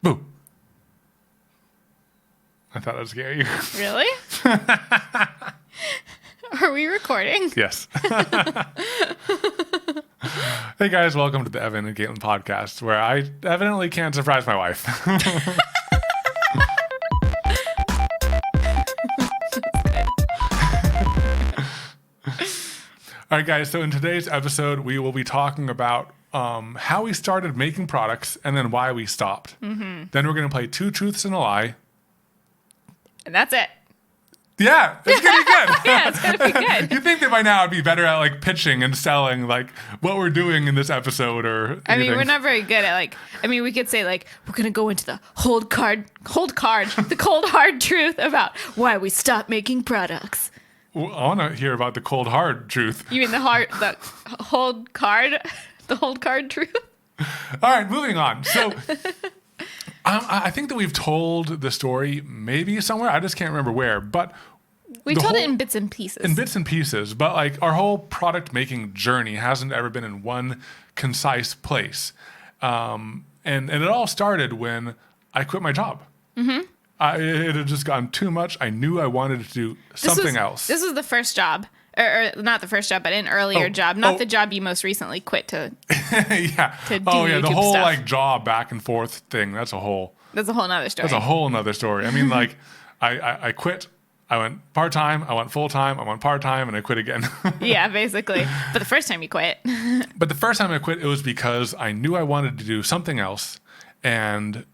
Boo. I thought I'd scare you. Really? Are we recording? Yes. Hey guys, welcome to the Evan and Katelyn podcast, where I evidently can't surprise my wife. All right, guys. So in today's episode, we will be talking about how we started making products and then why we stopped. Mm-hmm. Then we're going to play Two Truths and a Lie. And that's it. Yeah, it's gonna be good. Yeah, it's gonna be good. You think that by now I'd be better at like pitching and selling like what we're doing in this episode or anything. I mean, we're not very good at we could say like, we're going to go into the the cold hard truth about why we stopped making products. Well, I want to hear about the cold hard truth. You mean the hold card truth? All right, moving on. So I think that we've told the story maybe somewhere. I just can't remember where, but we told it in bits and pieces. In bits and pieces, but like our whole product making journey hasn't ever been in one concise place. And it all started when I quit my job. Mm-hmm. It had just gotten too much. I knew I wanted to do something else. This was the first job. Or not the first job, but an earlier job. Not the job you most recently quit to yeah. To do the YouTube whole stuff. like job back and forth thing. That's a whole nother story. That's a whole nother story. I mean, like I quit. I went part-time. I went full-time. I went part-time, and I quit again. Yeah, basically. But the first time you quit. But the first time I quit, it was because I knew I wanted to do something else, and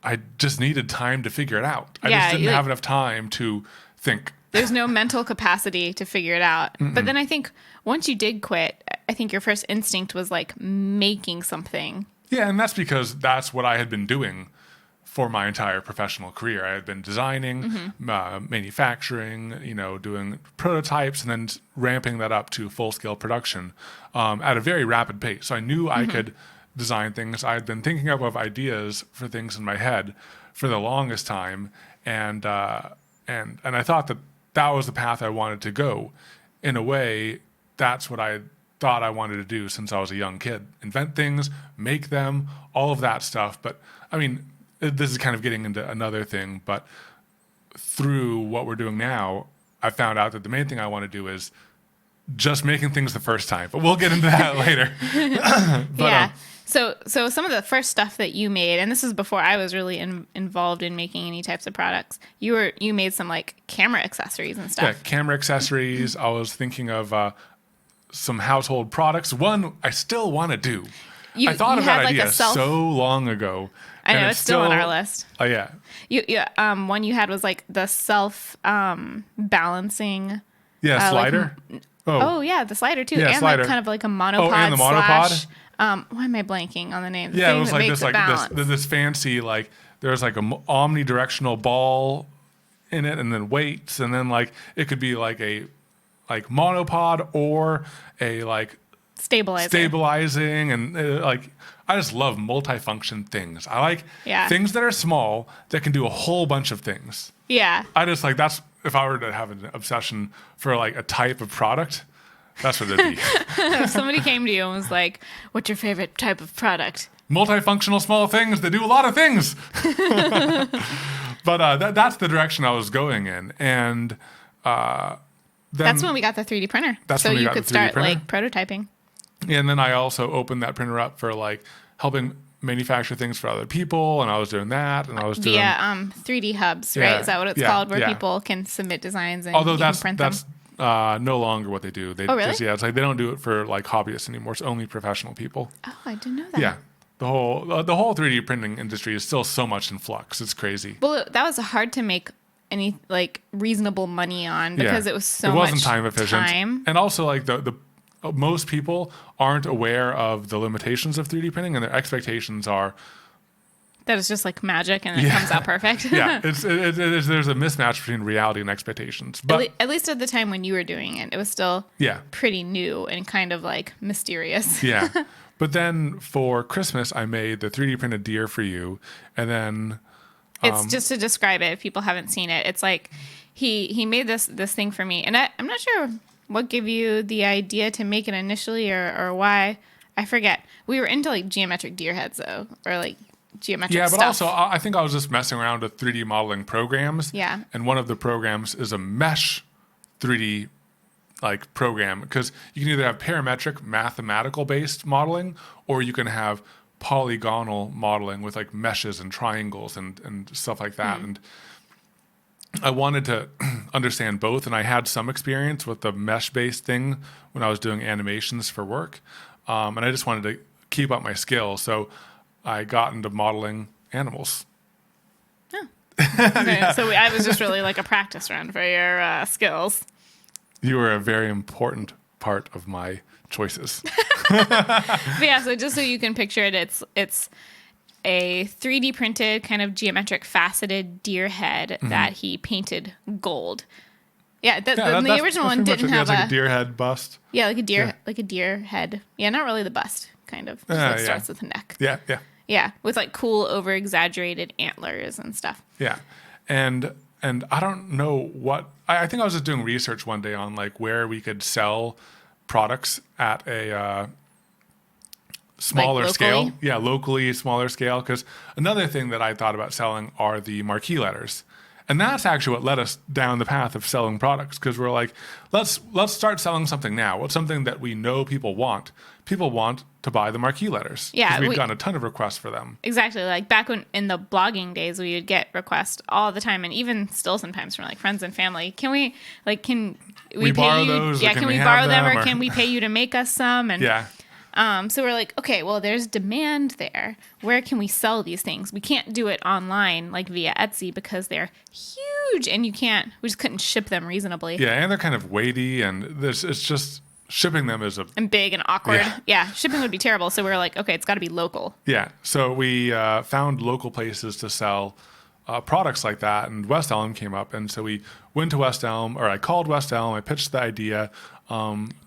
I just needed time to figure it out. I just didn't have enough time to think. There's no mental capacity to figure it out. Mm-mm. But then I think once you did quit, I think your first instinct was like making something. Yeah, and that's because that's what I had been doing for my entire professional career. I had been designing, manufacturing, doing prototypes, and then ramping that up to full-scale production at a very rapid pace. So I knew I could design things. I had been thinking of ideas for things in my head for the longest time, and I thought that was the path I wanted to go. In a way, that's what I thought I wanted to do since I was a young kid. Invent things, make them, all of that stuff. But, I mean, this is kind of getting into another thing, but through what we're doing now, I found out that the main thing I want to do is just making things the first time. But we'll get into that later. Yeah. So some of the first stuff that you made, and this is before I was really involved in making any types of products, you made some like camera accessories and stuff. Yeah, camera accessories. I was thinking of some household products. One I still want to do. I thought of that idea so long ago. I know, it's still on our list. Oh, yeah. One you had was like the self-balancing. Yeah, slider. Yeah, the slider too. Yeah, and slider. like kind of like a monopod. Oh, and the monopod? Why am I blanking on the name? The Yeah, it was thing like this fancy, like there's like a omnidirectional ball in it, and then weights, and then like it could be like a monopod or a like stabilizing, and I just love multifunction things. I like things that are small that can do a whole bunch of things. Yeah. I just like that's if I were to have an obsession for like a type of product, that's what it'd be. If somebody came to you and was like, "What's your favorite type of product?" Multifunctional small things that do a lot of things. But that's the direction I was going in, and that's when we got the 3D printer. That's so when we you got could the 3D start printer. like prototyping. Yeah, and then I also opened that printer up for like helping manufacture things for other people, and I was doing that, and I was doing 3D hubs, right? Is that what it's called? Where people can submit designs and you can print them. No longer what they do. They really? it's like they don't do it for like hobbyists anymore. It's only professional people. Oh, I didn't know that. Yeah, the whole 3D printing industry is still so much in flux. It's crazy. Well, that was hard to make any like reasonable money on because it was so much. It wasn't time efficient, and also like the most people aren't aware of the limitations of 3D printing, and their expectations are that it's just like magic and it comes out perfect. Yeah, there's a mismatch between reality and expectations. But at least at the time when you were doing it, it was still pretty new and kind of like mysterious. Yeah. But then for Christmas, I made the 3D printed deer for you, and then it's just to describe it if people haven't seen it. It's like he made this thing for me, and I'm not sure what gave you the idea to make it initially or why. I forget. We were into like geometric deer heads though, or like geometric Yeah, stuff. but also I think I was just messing around with 3D modeling programs. Yeah. And one of the programs is a mesh 3D like program, because you can either have parametric mathematical based modeling, or you can have polygonal modeling with like meshes and triangles and stuff like that. And I wanted to understand both, and I had some experience with the mesh-based thing when I was doing animations for work, and I just wanted to keep up my skill, so I got into modeling animals. Oh. Okay. Yeah. So I was just really like a practice run for your skills. You were a very important part of my choices. But yeah, so just so you can picture it, it's a 3D printed kind of geometric faceted deer head that he painted gold. Yeah, the original one didn't have like a deer head bust. Yeah, like a deer head. Yeah, not really the bust, kind of. Just starts with the neck. Yeah. Yeah, with like cool over exaggerated antlers and stuff. Yeah, and I don't know what I think I was just doing research one day on like where we could sell products at a smaller scale. Yeah, locally, smaller scale. Because another thing that I thought about selling are the marquee letters. And that's actually what led us down the path of selling products, because we're like, let's start selling something now. What's something that we know people want? People want to buy the marquee letters. Yeah. We've gotten a ton of requests for them. Exactly. Like back when in the blogging days, we would get requests all the time, and even still sometimes from like friends and family. Can we pay borrow you? Those, yeah, can we borrow them, or or can we pay you to make us some? And yeah. So we're like, okay, well, there's demand there. Where can we sell these things? We can't do it online, like via Etsy, because they're huge, and we just couldn't ship them reasonably. Yeah, and they're kind of weighty, and it's just shipping them is and big and awkward. Yeah, shipping would be terrible. So we were like, okay, it's got to be local. Yeah, so we found local places to sell products like that, and West Elm came up, and so we went to West Elm, or I called West Elm, I pitched the idea.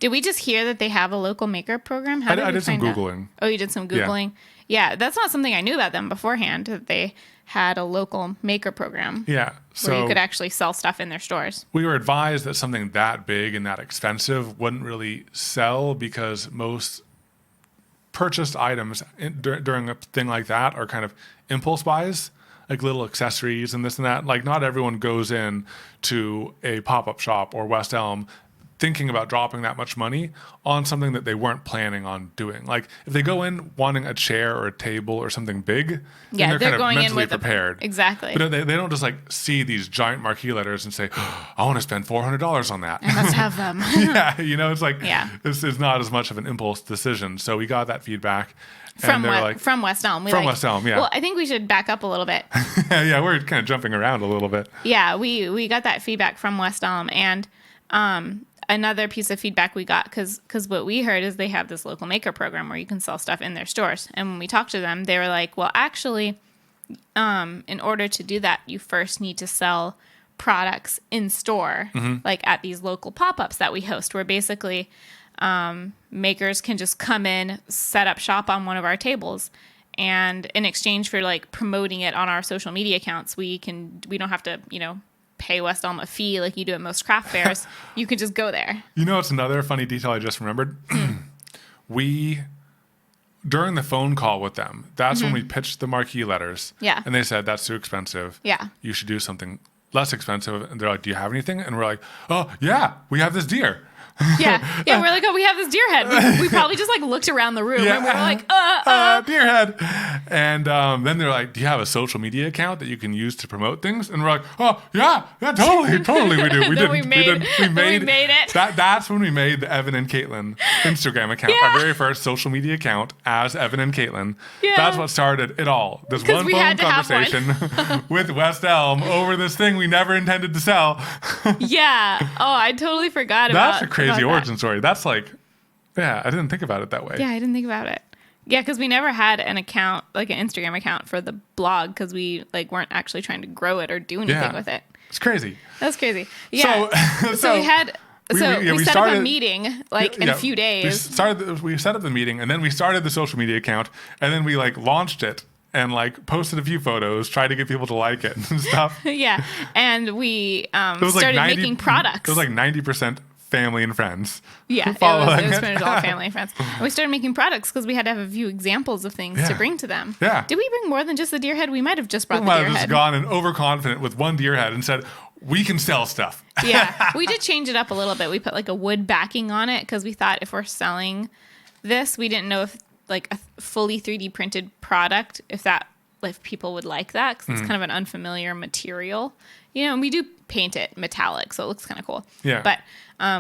Did we just hear that they have a local maker program? I did some Googling. Oh, you did some Googling? Yeah, that's not something I knew about them beforehand, that they had a local maker program. Yeah. So where you could actually sell stuff in their stores. We were advised that something that big and that expensive wouldn't really sell, because most purchased items during a thing like that are kind of impulse buys, like little accessories and this and that. Like not everyone goes in to a pop-up shop or West Elm thinking about dropping that much money on something that they weren't planning on doing. Like if they go in wanting a chair or a table or something big, then they're kind of going mentally in with prepared. Exactly. But they don't just like see these giant marquee letters and say, oh, I want to spend $400 on that. I must have them. Yeah, it's like, it's not as much of an impulse decision. So we got that feedback. From West Elm. West Elm, yeah. Well, I think we should back up a little bit. Yeah, we're kind of jumping around a little bit. Yeah, we got that feedback from West Elm, and another piece of feedback we got, because what we heard is they have this local maker program where you can sell stuff in their stores. And when we talked to them, they were like, well, actually, in order to do that, you first need to sell products in store, like at these local pop-ups that we host, where basically makers can just come in, set up shop on one of our tables, and in exchange for like promoting it on our social media accounts, we don't have to, pay West Elm a fee like you do at most craft fairs. You could just go there. It's another funny detail I just remembered. We, during the phone call with them, that's when we pitched the marquee letters. Yeah. And they said, that's too expensive. Yeah. You should do something less expensive. And they're like, do you have anything? And we're like, oh, yeah, we have this deer. Yeah. We're like, oh, we have this deer head. We probably just like looked around the room and we were like, deer head. And then they're like, do you have a social media account that you can use to promote things? And we're like, oh yeah, totally we do. We made it. That's when we made the Evan and Katelyn Instagram account, our very first social media account as Evan and Katelyn. Yeah. That's what started it all. This one phone conversation with West Elm over this thing we never intended to sell. Yeah. Oh, I totally forgot about That's a crazy origin story. That's like, I didn't think about it that way. Yeah, I didn't think about it. Yeah, because we never had an account, like an Instagram account for the blog, because we like weren't actually trying to grow it or do anything with it. It's crazy. That's crazy. Yeah. So we had. We set up a meeting in a few days. We set up the meeting, and then we started the social media account, and then we like launched it and like posted a few photos, tried to get people to like it and stuff. Yeah, and we started making products. It was like 90% family and friends. Yeah, it was pretty much all family and friends. And we started making products because we had to have a few examples of things to bring to them. Yeah. Did we bring more than just the deer head? We might have just brought the might deer have just head. gone and overconfident with one deer head and said, we can sell stuff. Yeah, we did change it up a little bit. We put like a wood backing on it because we thought if we're selling this, we didn't know if like a fully 3D printed product, if people would like that because it's kind of an unfamiliar material. And we do paint it metallic, so it looks kind of cool. Yeah. But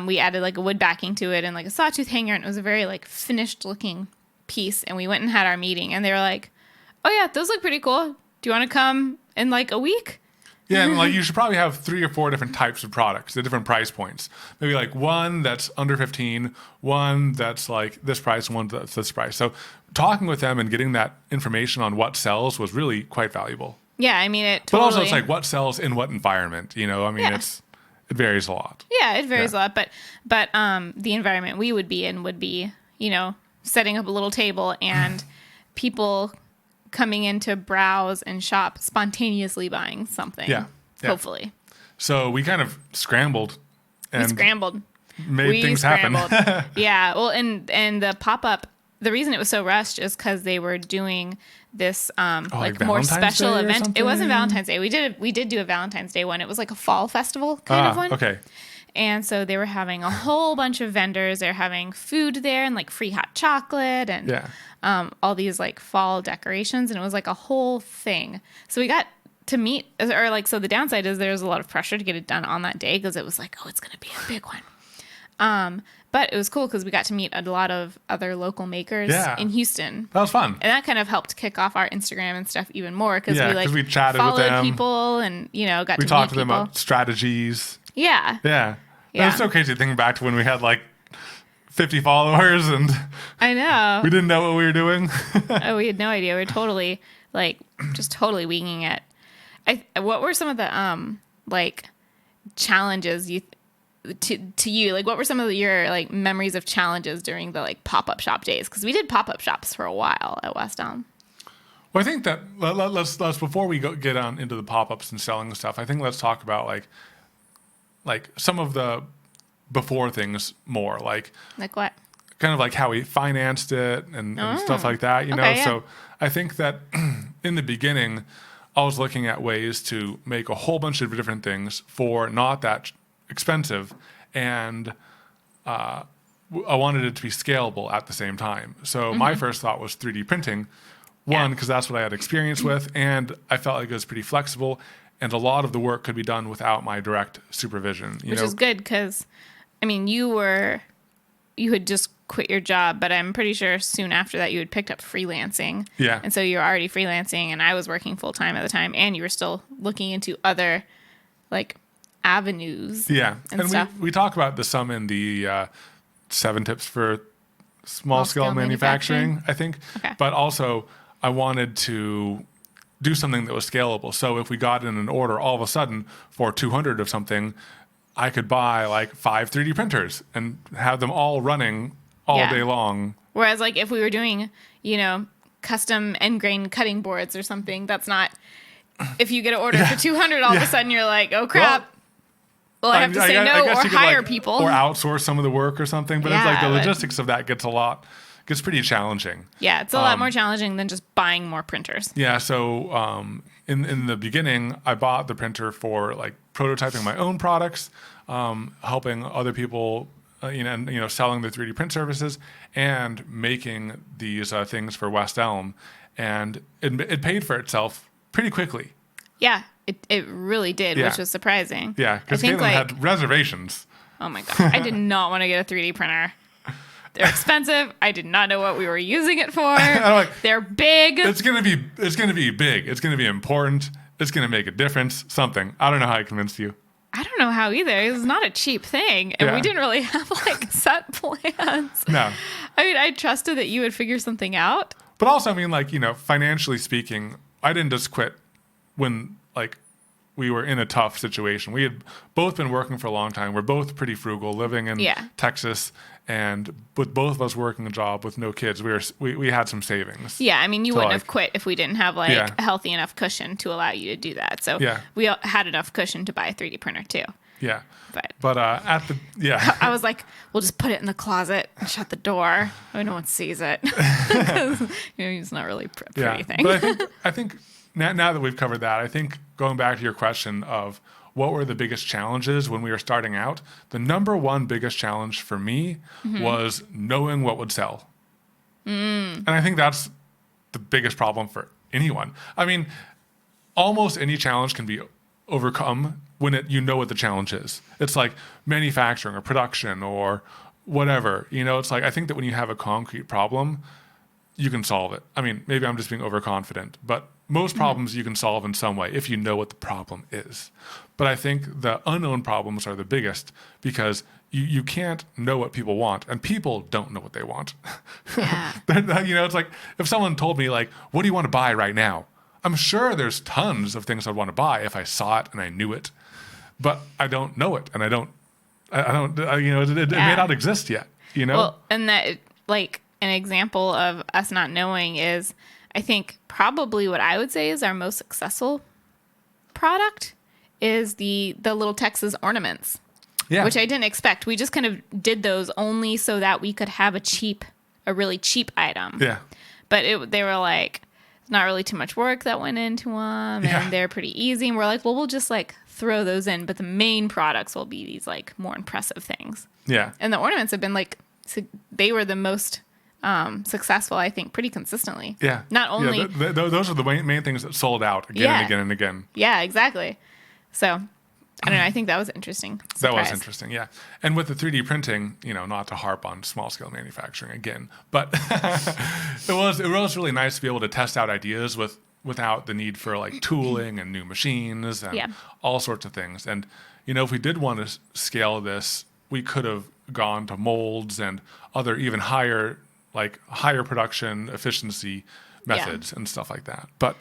we added like a wood backing to it and like a sawtooth hanger, and it was a very like finished looking piece. And we went and had our meeting, and they were like, "Oh yeah, those look pretty cool. Do you want to come in like a week?" Yeah, and like you should probably have 3 or 4 different types of products at different price points. Maybe like one that's under 15, one that's like this price, and one that's this price. So talking with them and getting that information on what sells was really quite valuable. Yeah, I mean it. But Totally, also, it's like what sells in what environment. I mean, it varies a lot. Yeah, it varies a lot. But the environment we would be in would be, setting up a little table and people coming in to browse and shop, spontaneously buying something. Yeah. Hopefully. So we kind of scrambled. We scrambled. Made things happen. Yeah. Well, and the pop-up, the reason it was so rushed is because they were doing this like more special event. It wasn't Valentine's Day. We did do a Valentine's Day one. It was like a fall festival kind of one. Okay. And so they were having a whole bunch of vendors. They're having food there and like free hot chocolate and all these like fall decorations. And it was like a whole thing. So we got to meet, or like, so the downside is there's a lot of pressure to get it done on that day because it was like, oh, it's going to be a big one. But it was cool because we got to meet a lot of other local makers in Houston. That was fun. And that kind of helped kick off our Instagram and stuff even more because we chatted with them. Followed people and, got to meet people. We talked to them about strategies. Yeah. Yeah. Yeah. It's so crazy to think back to when we had like 50 followers and I know. We didn't know what we were doing. Oh, we had no idea. We were totally just totally winging it. What were some of the like challenges to you? Like what were some of your like memories of challenges during the like pop-up shop days? Because we did pop-up shops for a while at West Elm. Well, I think that let's before we get on into the pop-ups and selling stuff, I think let's talk about like some of the before things more, like what? Kind of like how we financed it and stuff like that, Okay, yeah. So I think that in the beginning, I was looking at ways to make a whole bunch of different things for not that expensive, and I wanted it to be scalable at the same time. So my first thought was 3D printing, because that's what I had experience with, and I felt like it was pretty flexible, and a lot of the work could be done without my direct supervision. Which is good because, I mean, you had just quit your job, but I'm pretty sure soon after that you had picked up freelancing. Yeah. And so you were already freelancing, and I was working full time at the time, and you were still looking into other like avenues. Yeah. And stuff. we talk about some in the 7 tips for small scale manufacturing, I think. Okay. But also I wanted to do something that was scalable. So if we got in an order all of a sudden for 200 of something, I could buy like 5 3D printers and have them all running all day long. Whereas like if we were doing, custom end grain cutting boards or something, that's not, if you get an order for 200, all of a sudden you're like, oh crap. Well, I have to say no or hire people. Or outsource some of the work or something. But it's like the logistics of that gets pretty challenging. Yeah, it's a lot more challenging than just buying more printers. Yeah, so in the beginning, I bought the printer for like prototyping my own products, helping other people, selling the 3D print services, and making these things for West Elm, and it paid for itself pretty quickly. Yeah, it really did, which was surprising. Yeah, because Katelyn had reservations. Oh my god, I did not want to get a 3D printer. They're expensive. I did not know what we were using it for. They're big. It's gonna be big. It's gonna be important. It's gonna make a difference. Something. I don't know how I convinced you. I don't know how either. It's not a cheap thing, and we didn't really have like set plans. No. I mean, I trusted that you would figure something out. But also, I mean, like, financially speaking, I didn't just quit when like we were in a tough situation. We had both been working for a long time. We're both pretty frugal, living in Texas, and with both of us working a job with no kids, we had some savings. Yeah, I mean, you wouldn't have quit if we didn't have a healthy enough cushion to allow you to do that. So we had enough cushion to buy a 3D printer too. Yeah. But At the, yeah. I was like, we'll just put it in the closet and shut the door. No one sees it. 'Cause, it's not really a pretty thing. But I think now that we've covered that, I think going back to your question of what were the biggest challenges when we were starting out, the number one biggest challenge for me was knowing what would sell. And I think that's the biggest problem for anyone. I mean, almost any challenge can be overcome when you know what the challenge is. It's like manufacturing or production or whatever. It's like I think that when you have a concrete problem, you can solve it. I mean, maybe I'm just being overconfident, but most problems you can solve in some way if you know what the problem is. But I think the unknown problems are the biggest because you can't know what people want, and people don't know what they want. Yeah. It's like if someone told me, like, what do you want to buy right now? I'm sure there's tons of things I'd want to buy if I saw it and I knew it, but I don't know it, and I don't, it may not exist yet, Well, and that, like, an example of us not knowing is, I think probably what I would say is our most successful product is the little Texas ornaments, which I didn't expect. We just kind of did those only so that we could have a really cheap item. Yeah. But they were like, not really too much work that went into them, and they're pretty easy. And we're like, well, we'll just like throw those in, but the main products will be these like more impressive things. Yeah. And the ornaments have been like, they were the most successful, I think, pretty consistently. Yeah. Not only those are the main things that sold out again and again and again. Yeah, exactly. So I don't know. I think that was interesting. Surprise. That was interesting, yeah. And with the 3D printing, not to harp on small scale manufacturing again, but it was really nice to be able to test out ideas without the need for like tooling and new machines and all sorts of things. And if we did want to scale this, we could have gone to molds and other even higher production efficiency methods and stuff like that. But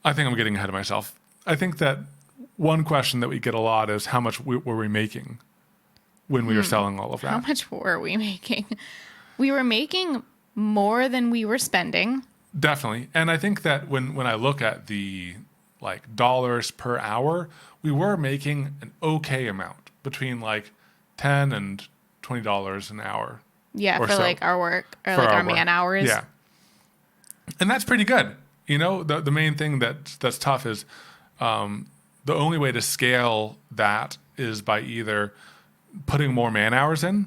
I think I'm getting ahead of myself. I think that one question that we get a lot is how much were we making when we were selling all of that? How much were we making? We were making more than we were spending. Definitely. And I think that when I look at the like dollars per hour, we were making an okay amount between like $10 and $20 an hour. Yeah, for so. Like our work or for like our man hours. Yeah. And that's pretty good. The main thing that's tough is the only way to scale that is by either putting more man hours in,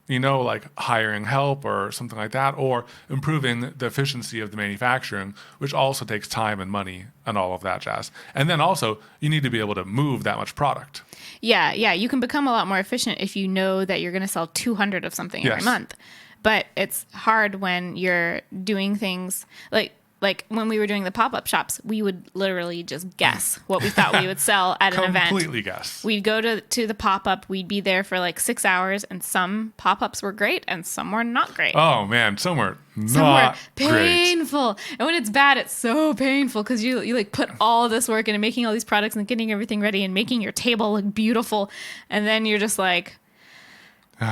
like hiring help or something like that, or improving the efficiency of the manufacturing, which also takes time and money and all of that jazz. And then also you need to be able to move that much product. Yeah. You can become a lot more efficient if you know that you're going to sell 200 of something every month. But it's hard when you're doing things like when we were doing the pop-up shops, we would literally just guess what we thought we would sell at an event. Completely guess. We'd go to the pop-up. We'd be there for like 6 hours, and some pop-ups were great and some were not great. Oh, man. Some were not painful. Great. And when it's bad, it's so painful because you like put all this work into making all these products and getting everything ready and making your table look beautiful. And then you're just like... But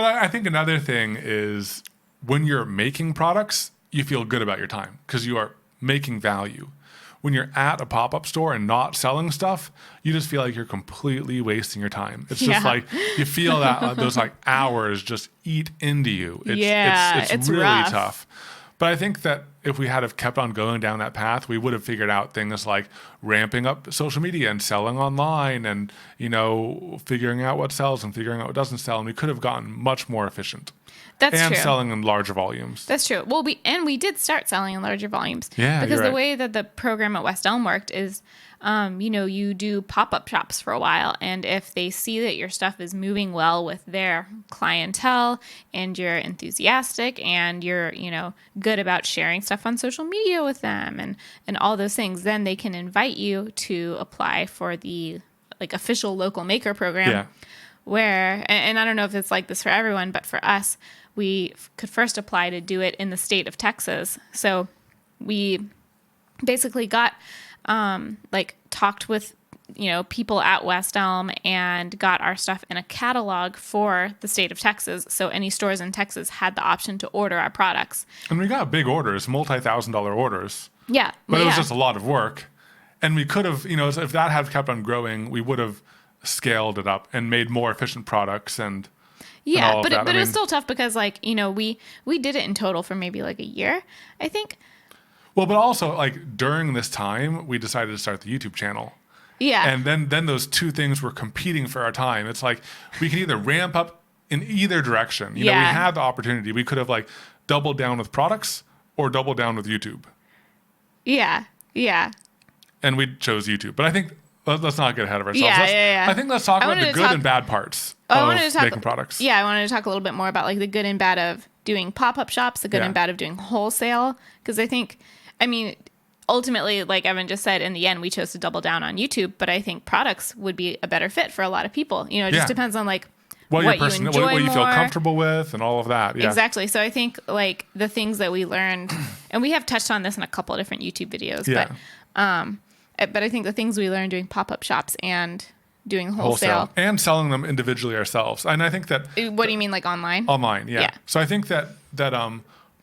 I think another thing is... when you're making products, you feel good about your time because you are making value. When you're at a pop-up store and not selling stuff, you just feel like you're completely wasting your time. It's just like you feel that those like hours just eat into you. It's really rough. Tough. But I think that if we had have kept on going down that path, we would have figured out things like ramping up social media and selling online and, figuring out what sells and figuring out what doesn't sell. And we could have gotten much more efficient. That's true. And selling in larger volumes. That's true. Well, we did start selling in larger volumes. Yeah, because the way that the program at West Elm worked is, you do pop-up shops for a while, and if they see that your stuff is moving well with their clientele, and you're enthusiastic, and you're good about sharing stuff on social media with them, and all those things, then they can invite you to apply for the like official local maker program. Yeah. Where, and I don't know if it's like this for everyone, but for us, we could first apply to do it in the state of Texas. So we basically got, talked with, people at West Elm and got our stuff in a catalog for the state of Texas. So any stores in Texas had the option to order our products. And we got big orders, multi-$1,000 orders. Yeah. But it was just a lot of work. And we could have, if that had kept on growing, we would have scaled it up and made more efficient products and Yeah, all of but that. it was still tough because like, we did it in total for maybe like a year, I think. Well, but also like during this time, we decided to start the YouTube channel. Yeah. And then those two things were competing for our time. It's like we can either ramp up in either direction. We had the opportunity. We could have like doubled down with products or doubled down with YouTube. Yeah. Yeah. And we chose YouTube. But I think let's not get ahead of ourselves. Yeah. I think let's talk about the good and bad parts of making products. Yeah, I wanted to talk a little bit more about like the good and bad of doing pop-up shops, the good and bad of doing wholesale. Because ultimately, like Evan just said, in the end, we chose to double down on YouTube. But I think products would be a better fit for a lot of people. It just depends on like what you enjoy what you feel more. comfortable with and all of that. Yeah. Exactly. So I think like the things that we learned, and we have touched on this in a couple of different YouTube videos, but I think the things we learned doing pop-up shops and doing wholesale and selling them individually ourselves. And I think that what do you mean, like online? Online, yeah. So I think that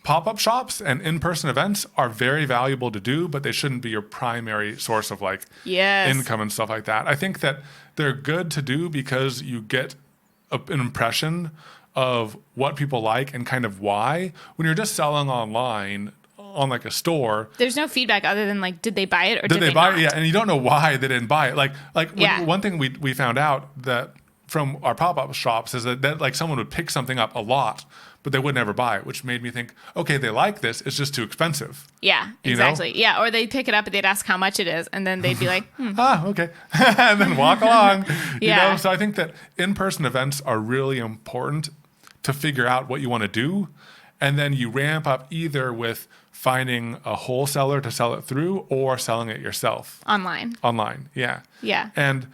pop-up shops and in-person events are very valuable to do, but they shouldn't be your primary source of like income and stuff like that. I think that they're good to do because you get an impression of what people like and kind of why. When you're just selling online on like a store, there's no feedback other than like, did they buy it or did they buy it? Yeah, and you don't know why they didn't buy it. One thing we found out that from our pop-up shops is that like someone would pick something up a lot, but they would never buy it, which made me think, okay, they like this, it's just too expensive. Yeah, exactly. Yeah, or they'd pick it up and they'd ask how much it is, and then they'd be like, okay. And then walk along. So I think that in-person events are really important to figure out what you want to do, and then you ramp up either with finding a wholesaler to sell it through or selling it yourself. Online, yeah. Yeah. And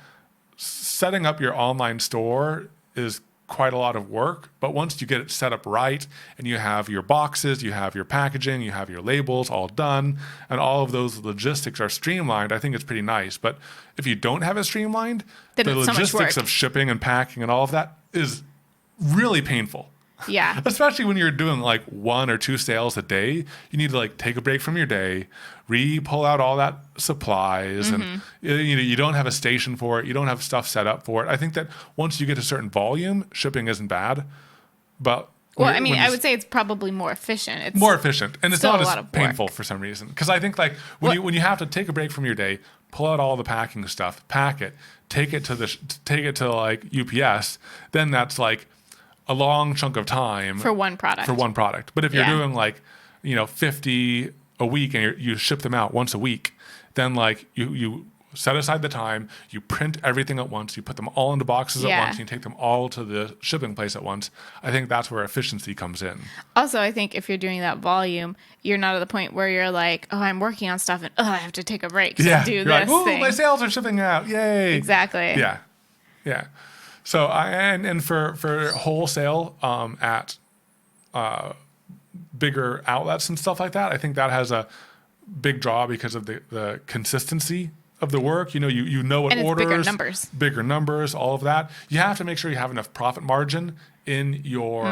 setting up your online store is quite a lot of work, but once you get it set up right and you have your boxes, you have your packaging, you have your labels all done, and all of those logistics are streamlined, I think it's pretty nice. But if you don't have it streamlined, then the logistics of shipping and packing and all of that is really painful. Yeah. Especially when you're doing like 1 or 2 sales a day, you need to like take a break from your day, pull out all that supplies, and you don't have a station for it, you don't have stuff set up for it. I think that once you get a certain volume, shipping isn't bad, but I would say it's probably more efficient. It's more efficient, and it's not as painful for some reason. Because I think like when you have to take a break from your day, pull out all the packing stuff, pack it, take it to like UPS, then that's like a long chunk of time for one product. But if you're doing like 50 a week and you ship them out once a week, then like you set aside the time, you print everything at once, you put them all into boxes at once, and you take them all to the shipping place at once. I think that's where efficiency comes in. Also, I think if you're doing that volume, you're not at the point where you're like, oh, I'm working on stuff and I have to take a break to do this thing. My sales are shipping out. Yay. Exactly. Yeah. Yeah. So for wholesale at bigger outlets and stuff like that, I think that has a big draw because of the consistency of the work. You know what and orders, bigger numbers, all of that. You have to make sure you have enough profit margin in your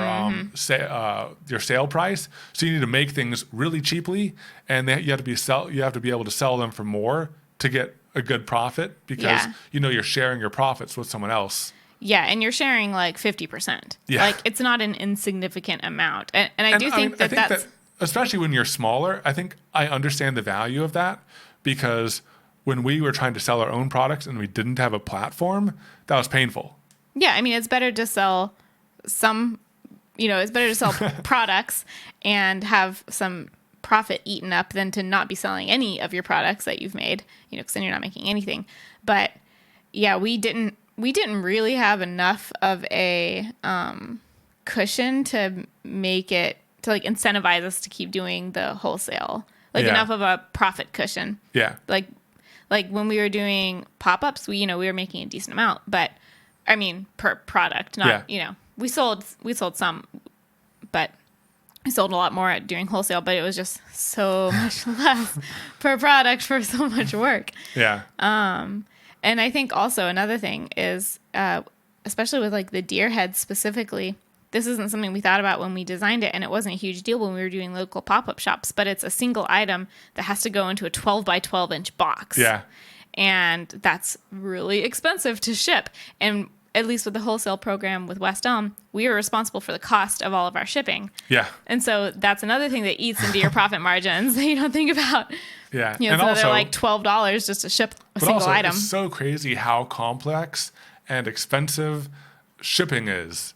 sale price. So you need to make things really cheaply, and you have to be able to sell them for more to get a good profit because you're sharing your profits with someone else. Yeah, and you're sharing like 50%. Yeah. Like it's not an insignificant amount. And I think that especially when you're smaller, I think I understand the value of that because when we were trying to sell our own products and we didn't have a platform, that was painful. Yeah, I mean, it's better to sell products and have some profit eaten up than to not be selling any of your products that you've made, because then you're not making anything. But yeah, we didn't really have enough of a cushion to make it to like incentivize us to keep doing the wholesale, enough of a profit cushion. Yeah. Like when we were doing pop-ups, we were making a decent amount, but I mean per product, not we sold some, but we sold a lot more at doing wholesale, but it was just so much less per product for so much work. Yeah. And I think also another thing is, especially with like the deer heads specifically, this isn't something we thought about when we designed it, and it wasn't a huge deal when we were doing local pop-up shops, but it's a single item that has to go into a 12 by 12 inch box. Yeah. And that's really expensive to ship. And at least with the wholesale program with West Elm, we are responsible for the cost of all of our shipping. Yeah. And so that's another thing that eats into your profit margins that you don't think about. Yeah. You know, and so also, they're like $12 just to ship a single item. It's so crazy how complex and expensive shipping is.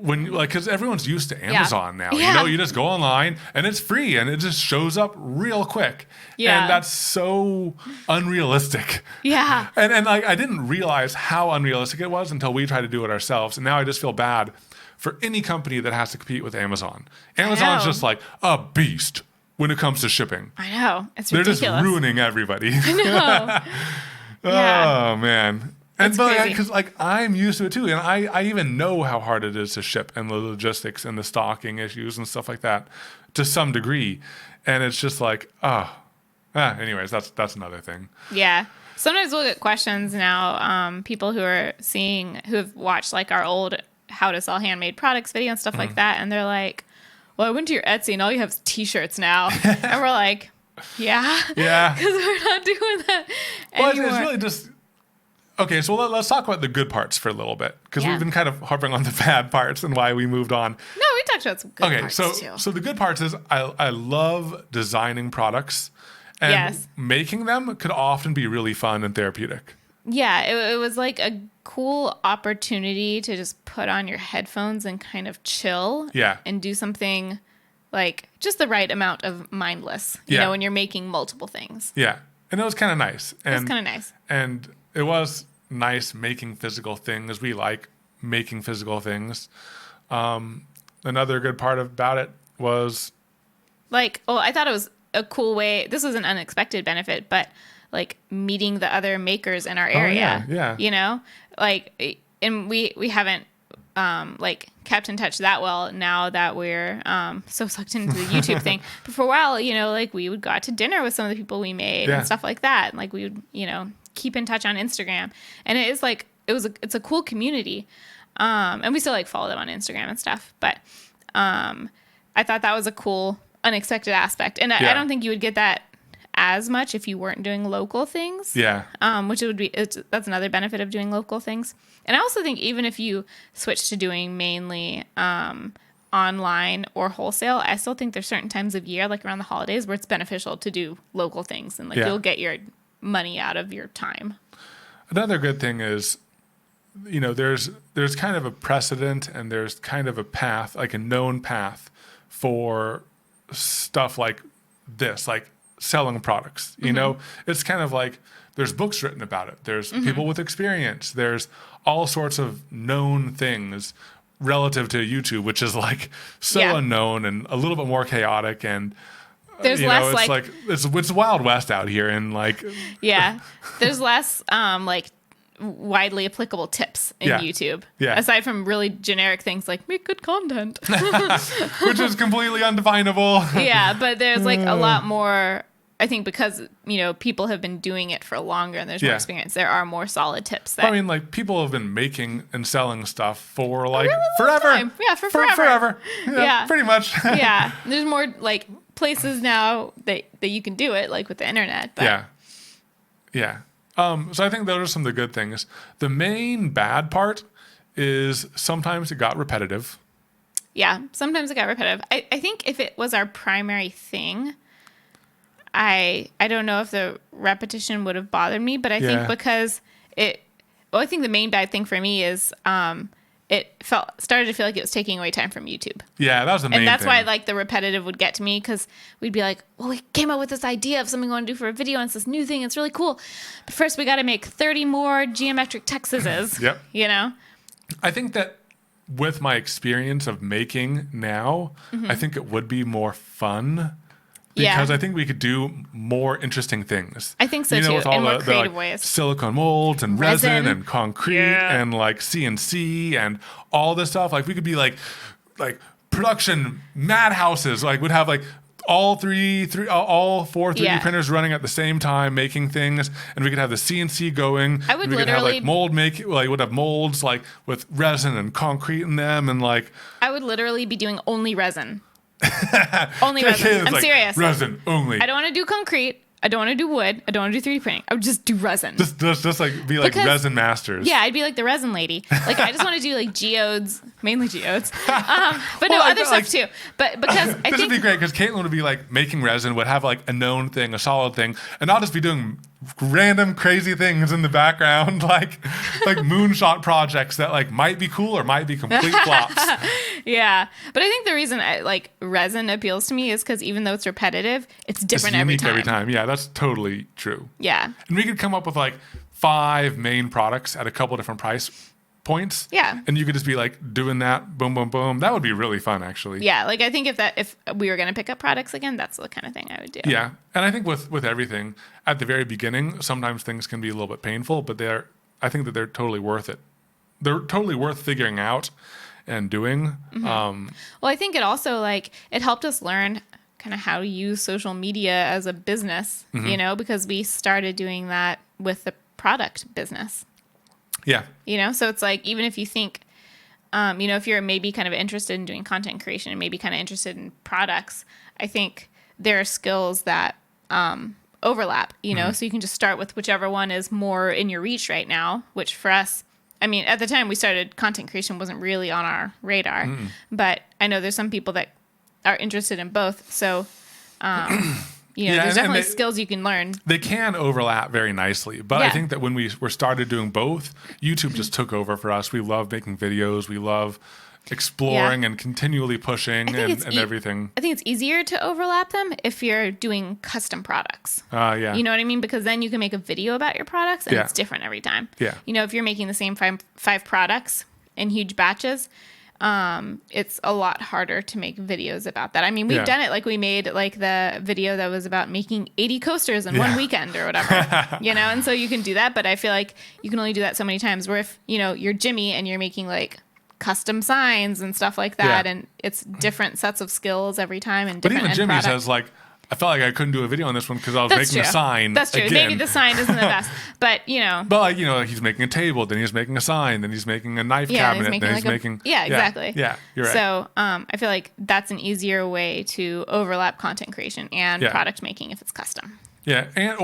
Because everyone's used to Amazon now. Yeah. You know, you just go online and it's free and it just shows up real quick. Yeah. And that's so unrealistic. Yeah. And like, I didn't realize how unrealistic it was until we tried to do it ourselves. And now I just feel bad for any company that has to compete with Amazon. Amazon's just like a beast when it comes to shipping. I know. It's They're ridiculous. just ruining everybody. I know. Oh, man. And crazy. because like I'm used to it too, and I even know how hard it is to ship and the logistics and the stocking issues and stuff like that to some degree, and it's just like anyways, that's another thing. Yeah. Sometimes we'll get questions now. People who have watched like our old how to sell handmade products video and stuff like that, and they're like, "Well, I went to your Etsy and all you have is T-shirts now," and we're like, "Yeah, Yeah, because we're not doing that well, anymore." it's really just. Okay, so let's talk about the good parts for a little bit, because we've been kind of harping on the bad parts and why we moved on. No, we talked about some good parts too. So the good parts is I love designing products, and making them could often be really fun and therapeutic. Yeah, it was like a cool opportunity to just put on your headphones and kind of chill. Yeah. And do something like just the right amount of mindless, you know, when you're making multiple things. Yeah, and it was kind of nice. It was kind of nice. And it was nice making physical things. We like making physical things. Another good part about it was I thought it was a cool way. This was an unexpected benefit, but like meeting the other makers in our area. Yeah. You know, and we haven't kept in touch that well now that we're so sucked into the YouTube thing. But for a while, you know, like we would go out to dinner with some of the people we made and stuff like that. And like we would, you know, keep in touch on Instagram. And it is like it's a cool community. And we still like follow them on Instagram and stuff. But I thought that was a cool unexpected aspect. And I don't think you would get that as much if you weren't doing local things. Yeah. Which that's another benefit of doing local things. And I also think even if you switch to doing mainly online or wholesale, I still think there's certain times of year, like around the holidays, where it's beneficial to do local things and you'll get your money out of your time. Another good thing is, you know, there's kind of a precedent and there's kind of a path, like a known path for stuff like this, like selling products. You know, it's kind of like there's books written about it. There's people with experience. There's all sorts of known things relative to YouTube, which is like so unknown and a little bit more chaotic. And there's less it's Wild West out here, and like there's less widely applicable tips in YouTube. Yeah. Aside from really generic things like make good content, which is completely undefinable. Yeah, but there's like a lot more. I think because, you know, people have been doing it for longer and there's more experience, there are more solid tips. I mean, like, people have been making and selling stuff for, like, really forever. Time. Yeah, forever. Yeah, pretty much. Yeah. There's more, like, places now that you can do it, like, with the internet. But. Yeah. So I think those are some of the good things. The main bad part is sometimes it got repetitive. Yeah, sometimes it got repetitive. I think if it was our primary thing, I don't know if the repetition would have bothered me, but I think because I think the main bad thing for me is it started to feel like it was taking away time from YouTube. Yeah, that was the main thing. And that's why like the repetitive would get to me, because we'd be like, well, we came up with this idea of something we want to do for a video, and it's this new thing. It's really cool. But first we got to make 30 more geometric Texases. Yep. You know? I think that with my experience of making now, I think it would be more fun. Because I think we could do more interesting things. I think so, too, in more creative ways. Silicone molds and resin and concrete and like CNC and all this stuff. Like we could be like production madhouses. Like we'd have like all four 3D printers running at the same time making things, and we could have the CNC going. I would and we literally could have would have molds like with resin and concrete in them, and like I would literally be doing only resin. Only resin. I'm serious. Resin only. I don't want to do concrete. I don't want to do wood. I don't want to do 3D printing. I would just do resin. Just like be like resin masters. Yeah, I'd be like the resin lady. Like I just want to do like geodes, mainly geodes, but no other stuff too. But because I this think would be great because Katelyn would be like making resin, would have like a known thing, a solid thing, and I'll just be doing random crazy things in the background, like moonshot projects that like might be cool or might be complete flops. Yeah, but I think the reason like resin appeals to me is because even though it's repetitive, it's different every time. Yeah, that's totally true. Yeah, and we could come up with like 5 main products at a couple different price points. Yeah, and you could just be like doing that, boom, boom, boom. That would be really fun, actually. Yeah, like I think if we were gonna pick up products again, that's the kind of thing I would do. Yeah, and I think with everything at the very beginning, sometimes things can be a little bit painful, but I think that they're totally worth it. They're totally worth figuring out and doing. Well, I think it also like it helped us learn kind of how to use social media as a business, you know, because we started doing that with the product business. Yeah. You know, so it's like, even if you think, you know, if you're maybe kind of interested in doing content creation and maybe kind of interested in products, I think there are skills that overlap, you know, so you can just start with whichever one is more in your reach right now, which for us, I mean, at the time we started, content creation wasn't really on our radar, but I know there's some people that are interested in both. So, you know, there's definitely skills you can learn. They can overlap very nicely, but I think that when we started doing both, YouTube just took over for us. We love making videos. We love exploring and continually pushing and everything. I think it's easier to overlap them if you're doing custom products. Yeah. You know what I mean? Because then you can make a video about your products and it's different every time. Yeah. You know, if you're making the same five products in huge batches, it's a lot harder to make videos about that. I mean, we've done it. Like we made like the video that was about making 80 coasters in one weekend or whatever, you know? And so you can do that, but I feel like you can only do that so many times, where if, you know, you're Jimmy and you're making like custom signs and stuff like that, and it's different sets of skills every time and different. But even Jimmy says like, I felt like I couldn't do a video on this one because I was making a sign. That's true. Again. Maybe the sign isn't the best, but you know. But like, you know, he's making a table, then he's making a sign, then he's making a knife cabinet, then he's making. Yeah, exactly. Yeah, you're right. So I feel like that's an easier way to overlap content creation and product making if it's custom. Yeah, and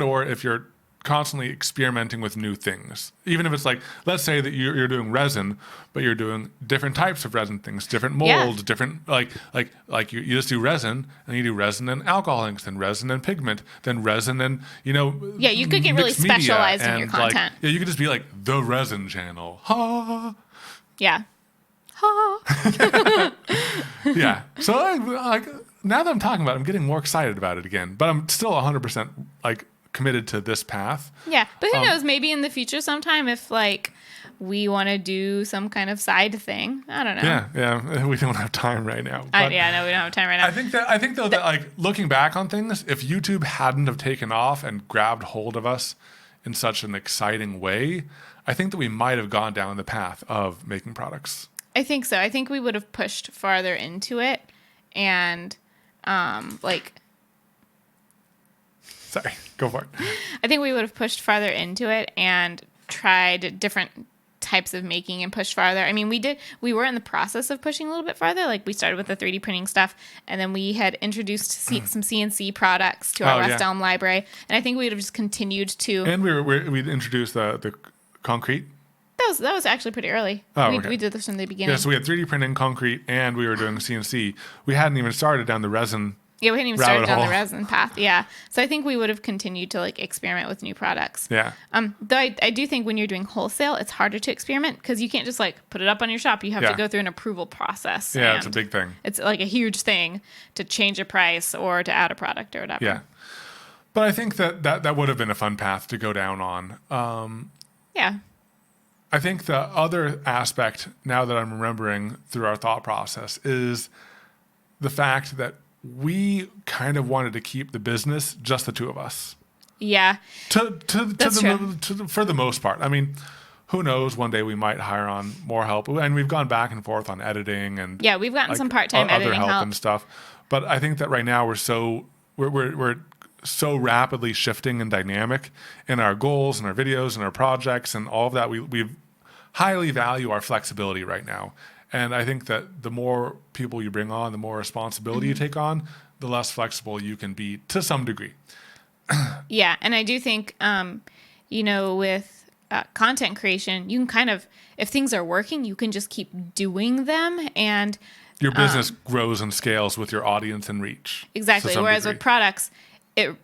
or if you're constantly experimenting with new things, even if it's like, let's say that you're doing resin, but you're doing different types of resin things, different molds, different like you just do resin, and you do resin and alcohol inks, then resin and pigment, then resin and, you know, you could get really specialized in your content. Like, you could just be like the resin channel. Ha. Yeah. Ha. Yeah. So like now that I'm talking about it, I'm getting more excited about it again, but I'm still 100% like committed to this path. Yeah, but who knows? Maybe in the future sometime, if like we want to do some kind of side thing, I don't know. Yeah, we don't have time right now. No, we don't have time right now. I think though that like looking back on things, if YouTube hadn't have taken off and grabbed hold of us in such an exciting way, I think that we might have gone down the path of making products. I think so. I think we would have pushed farther into it, and like. Sorry, go for it. I think we would have pushed farther into it and tried different types of making and pushed farther. I mean, we were in the process of pushing a little bit farther. Like we started with the 3D printing stuff, and then we had introduced some CNC products to our West Elm library. And I think we would have just continued to. And we introduced the concrete. That was actually pretty early. We did this from the beginning. Yeah, so we had 3D printing, concrete, and we were doing CNC. We hadn't even started down the resin. Yeah, we hadn't even started down the resin path. Yeah. So I think we would have continued to like experiment with new products. Yeah. Though I do think when you're doing wholesale, it's harder to experiment because you can't just like put it up on your shop. You have to go through an approval process. Yeah, it's a big thing. It's like a huge thing to change a price or to add a product or whatever. Yeah. But I think that would have been a fun path to go down on. Yeah. I think the other aspect, now that I'm remembering through our thought process, is the fact that we kind of wanted to keep the business just the two of us. Yeah. For the most part. I mean, who knows, one day we might hire on more help. And we've gone back and forth on editing and Yeah, we've gotten like, some part-time other editing help. and stuff. But I think that right now we're so rapidly shifting and dynamic in our goals and our videos and our projects and all of that. We highly value our flexibility right now. And I think that the more people you bring on, the more responsibility you take on, the less flexible you can be to some degree. Yeah, and I do think, with content creation, you can kind of, if things are working, you can just keep doing them, and your business grows and scales with your audience and reach. Exactly. Whereas with products, it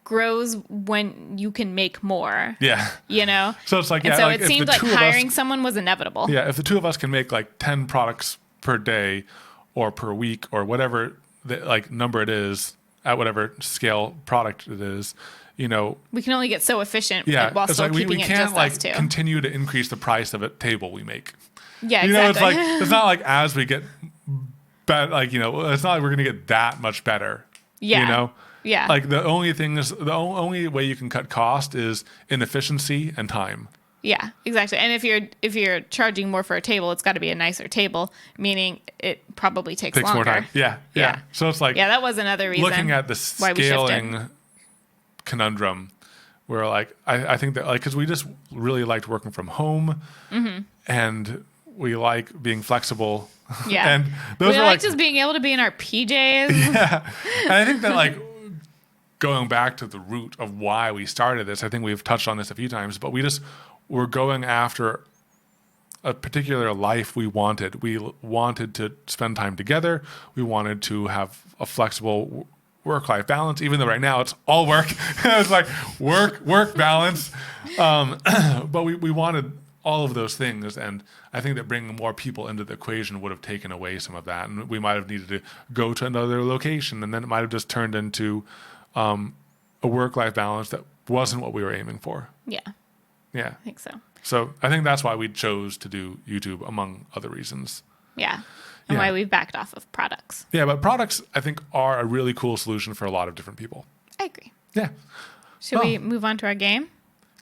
grows when you can make more. Yeah. So it's like, and yeah, so like it seemed like hiring someone was inevitable. Yeah, if the two of us can make like 10 products per day or per week or whatever the number it is at whatever scale product it is, we can only get so efficient while it's still like keeping we it can't just us two. continue to increase the price of a table we make. Yeah, exactly. It's not like as we get better, it's not like we're going to get that much better. Yeah. Yeah. Like the only way you can cut cost is inefficiency and time. Yeah, exactly. And if you're charging more for a table, it's got to be a nicer table, meaning it probably takes longer. More time. Yeah. So it's like that was another reason. Looking at the scaling conundrum, where I think that because we just really liked working from home, and we like being flexible. Yeah, and those we are like just being able to be in our PJs. Yeah, and I think that going back to the root of why we started this, I think we've touched on this a few times, but we're going after a particular life we wanted. We wanted to spend time together. We wanted to have a flexible work-life balance, even though right now it's all work. It's like work balance. But we wanted all of those things, and I think that bringing more people into the equation would have taken away some of that, and we might have needed to go to another location, and then it might have just turned into a work-life balance that wasn't what we were aiming for. Yeah. Yeah. I think so. So I think that's why we chose to do YouTube, among other reasons. Yeah. And why we've backed off of products. Yeah, but products, I think, are a really cool solution for a lot of different people. I agree. Yeah. Should we move on to our game?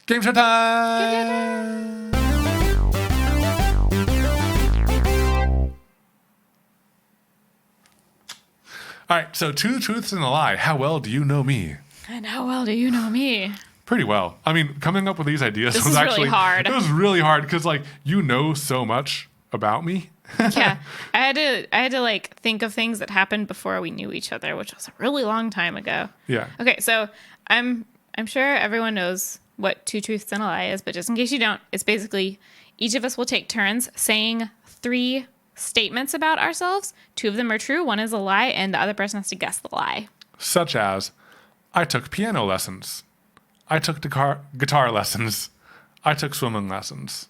Game show time! All right, so 2 truths and a lie. How well do you know me? And how well do you know me? Pretty well. I mean, coming up with these ideas was actually really hard. It was really hard because you know so much about me. Yeah, I had to think of things that happened before we knew each other, which was a really long time ago. Yeah. Okay, so I'm sure everyone knows what 2 truths and a lie is, but just in case you don't, it's basically each of us will take turns saying 3 statements about ourselves. 2 of them are true, 1 is a lie, and the other person has to guess the lie. Such as, I took piano lessons. I took guitar lessons. I took swimming lessons.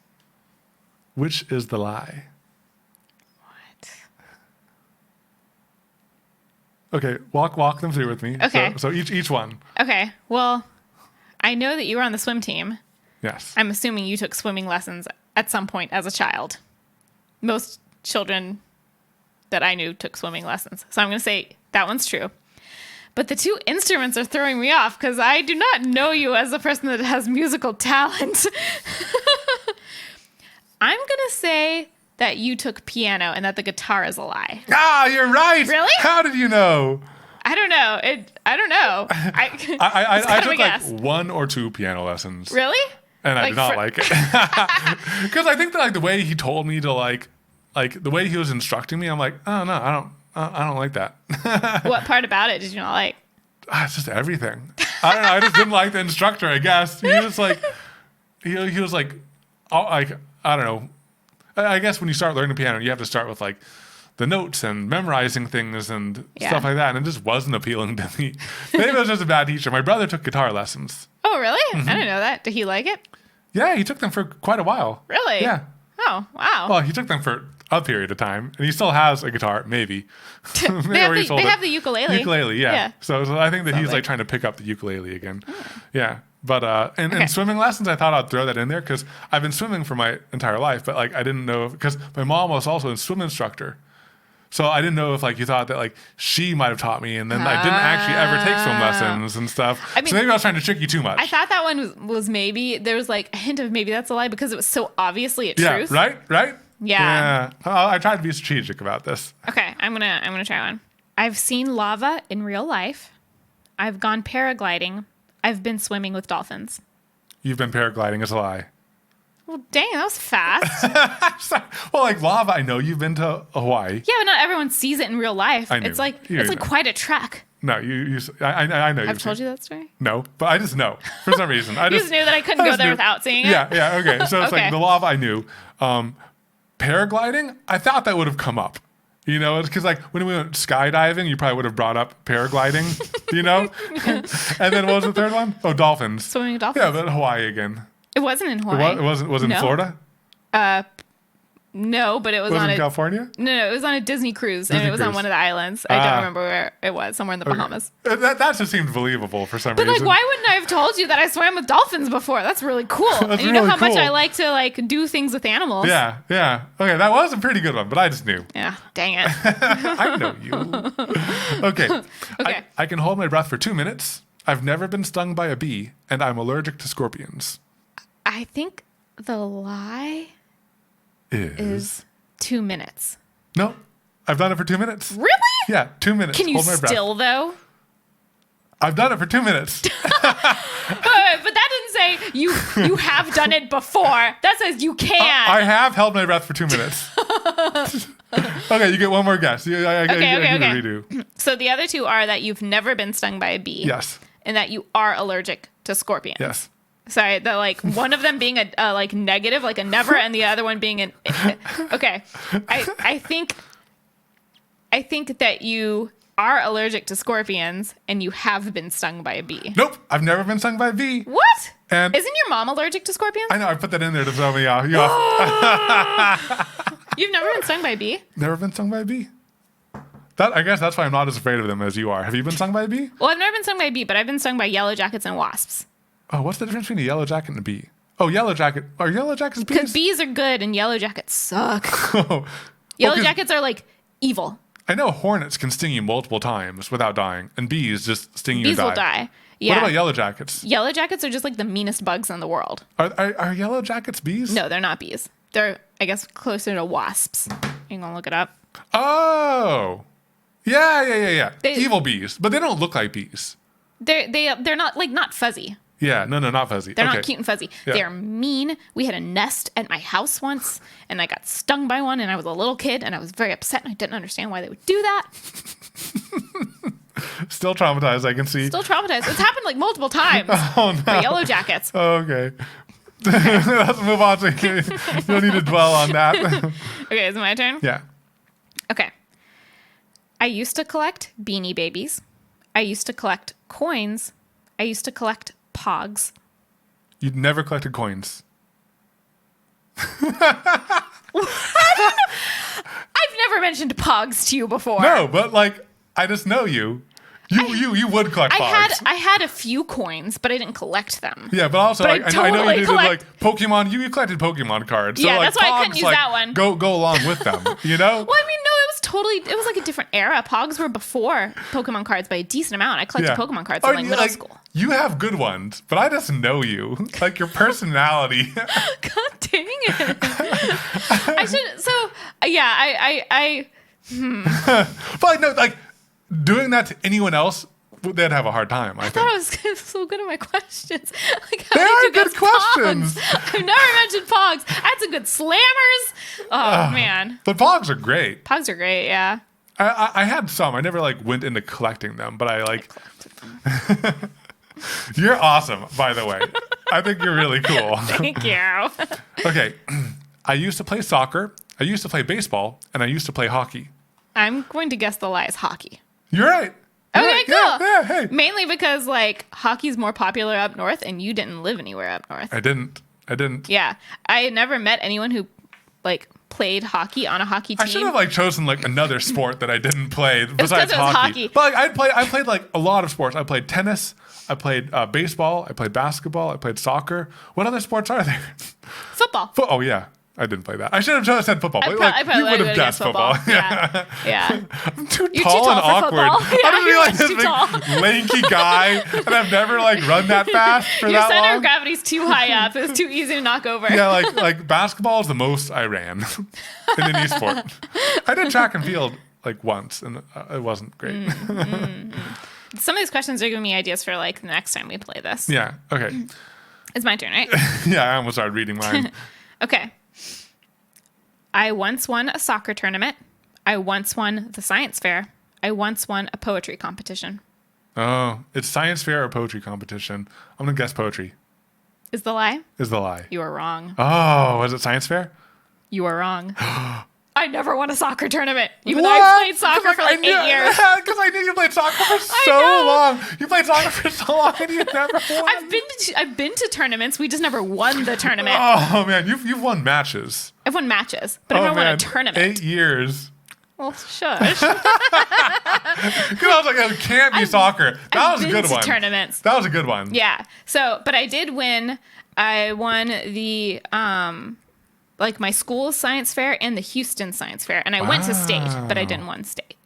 Which is the lie? What? Okay, walk them through with me. Okay. So each one. Okay, well, I know that you were on the swim team. Yes. I'm assuming you took swimming lessons at some point as a child. Most children that I knew took swimming lessons. So I'm going to say that one's true. But the 2 instruments are throwing me off because I do not know you as a person that has musical talent. I'm going to say that you took piano and that the guitar is a lie. Ah, you're right. Really? How did you know? I don't know. I don't know. I took 1 or 2 piano lessons. Really? And I did not like it. Because I think that the way he told me to the way he was instructing me, I'm like, oh no, I don't like that. What part about it did you not like? It's just everything. I don't know. I just didn't like the instructor, I guess. He was he was like, I don't know. I guess when you start learning piano, you have to start with the notes and memorizing things and stuff like that. And it just wasn't appealing to me. Maybe I was just a bad teacher. My brother took guitar lessons. Oh, really? Mm-hmm. I didn't know that. Did he like it? Yeah, he took them for quite a while. Really? Yeah. Oh, wow. Well, he took them for a period of time, and he still has a guitar, maybe. They have the ukulele. Ukulele, yeah. So I think that he's Lovely. trying to pick up the ukulele again. Yeah. But and swimming lessons, I thought I'd throw that in there because I've been swimming for my entire life, but I didn't know because my mom was also a swim instructor. So I didn't know if like you thought that like she might have taught me, and then I didn't actually ever take swim lessons and stuff. I mean, so maybe I was trying to trick you too much. I thought that one was maybe there was like a hint of maybe that's a lie because it was so obviously a truth. Right. Yeah. I tried to be strategic about this. Okay, I'm gonna try one. I've seen lava in real life. I've gone paragliding. I've been swimming with dolphins. You've been paragliding is a lie. Well, dang, that was fast. Well, like lava, I know you've been to Hawaii. Yeah, but not everyone sees it in real life. I knew. It's like You know. quite a trek. No, I know. I've told you that story. No, but I just know for some reason. I You just knew that I couldn't go there without seeing it. Yeah, okay. So it's Okay. like the lava I knew. Paragliding, I thought that would have come up. You know, it's because like when we went skydiving, you probably would have brought up paragliding. You know, and then what was the third one? Oh, dolphins. Swimming with dolphins. Yeah, but Hawaii again. It wasn't in Hawaii. It was in No. Florida. No, but it was Was on it in a California? no, it was on a Disney cruise, and Disney it was on cruise. one of the islands. I don't remember where it was. Somewhere in the Bahamas. That just seemed believable for some But reason. like, why wouldn't I have told you that I swam with dolphins before? That's really cool. That's and you know really how much cool. I like to like do things with animals. Yeah. Okay, that was a pretty good one, but I just knew. Yeah. Dang it. I know you. Okay. Okay. I can hold my breath for 2 minutes. I've never been stung by a bee, and I'm allergic to scorpions. I think the lie is 2 minutes. No, I've done it for 2 minutes. Really? Yeah, 2 minutes. Can you hold my breath. still though? I've done it for 2 minutes. But that didn't say you have done it before. That says you can. I have held my breath for 2 minutes. Okay, you get one more guess. I Okay. redo. So the other two are that you've never been stung by a bee. Yes. And that you are allergic to scorpions. Yes. Sorry, the like one of them being a like negative, like a never, and the other one being an okay. I think that you are allergic to scorpions and you have been stung by a bee. Nope, I've never been stung by a bee. What? And Isn't your mom allergic to scorpions? I know, I put that in there to throw me off. You off. You've never been stung by a bee? Never been stung by a bee? I guess that's why I'm not as afraid of them as you are. Have you been stung by a bee? Well, I've never been stung by a bee, but I've been stung by yellowjackets and wasps. Oh, what's the difference between a yellow jacket and a bee? Oh, yellow jacket. Are yellow jackets bees? Because bees are good and yellowjackets suck. Oh. Yellowjackets are like evil. I know hornets can sting you multiple times without dying, and bees just sting you Bees and will die. Yeah. What about yellow jackets? Yellowjackets are just like the meanest bugs in the world. Are yellow jackets bees? No, they're not bees. They're, I guess, closer to wasps. You gonna look it up? Oh. Yeah. They- Evil bees, but they don't look like bees. They're not like not fuzzy. Yeah, no, not fuzzy. They're Okay. not cute and fuzzy. Yeah. They're mean. We had a nest at my house once, and I got stung by one, and I was a little kid, and I was very upset, and I didn't understand why they would do that. Still traumatized, I can see. Still traumatized. It's happened like multiple times. Oh, no. For yellow jackets. Oh, okay. Let's move on to you don't need to dwell on that. Okay, is it my turn? Yeah. Okay. I used to collect Beanie Babies. I used to collect coins. I used to collect Pogs. You'd never collected coins. I've never mentioned Pogs to you before. No, but like I just know you. You would collect pogs. I had a few coins, but I didn't collect them. Yeah, but also But I like, I know totally you did collect- like Pokemon. You collected Pokemon cards. So Yeah, like, that's why I couldn't Pogs, use like, that one. Go along with them. You know? Well, I mean, no, it was like a different era. Pogs were before Pokemon cards by a decent amount. I collected Pokemon cards in like middle school. You have good ones, but I just know you. Like your personality. God dang it! I should. So yeah, I But like, no, like doing that to anyone else, they'd have a hard time. I thought think. I was so good at my questions. Like, how They did are you good guess questions. Pogs? I've never mentioned Pogs. I had some good slammers. Oh man, But pogs are great. Pogs are great. Yeah. I had some. I never like went into collecting them, but I like. You're awesome, by the way. I think you're really cool. Thank you. Okay. I used to play soccer. I used to play baseball, and I used to play hockey. I'm going to guess the lie is hockey. You're right. You're Okay, right. cool. Yeah, hey. Mainly because like hockey's more popular up north, and you didn't live anywhere up north. I didn't. Yeah, I had never met anyone who like played hockey on a hockey team. I should have like chosen like another sport that I didn't play besides 'cause it was hockey. hockey. But like I played like a lot of sports. I played tennis. I played baseball. I played basketball. I played soccer. What other sports are there? Football. Oh yeah. I didn't play that. I should have just said football. But you would have guessed football. Yeah. I'm too tall and awkward. Yeah, I'm just like this big lanky guy, and I've never run that fast for Your that long. center of gravity's too high up. It's too easy to knock over. Yeah, like basketball is the most I ran in any sport. I did track and field once, and it wasn't great. Some of these questions are giving me ideas for the next time we play this. Yeah. Okay. It's my turn, right? Yeah, I almost started reading mine. Okay. I once won a soccer tournament. I once won the science fair. I once won a poetry competition. Oh, it's science fair or poetry competition. I'm going to guess poetry. Is the lie? Is the lie. You are wrong. Oh, was it science fair? You are wrong. I never won a soccer tournament, even though I played soccer for 8 years. Because I knew you played soccer for so long. You played soccer for so long and you never won. I've been to tournaments. We just never won the tournament. Oh, man. You've won matches. I've won matches, but I've never won a tournament. 8 years. Well, shush. Because I was like, it can't be soccer. That was a good one. Tournaments. That was a good one. Yeah. So, but I did win. I won the my school's science fair and the Houston science fair, and I went to state, but I didn't win state.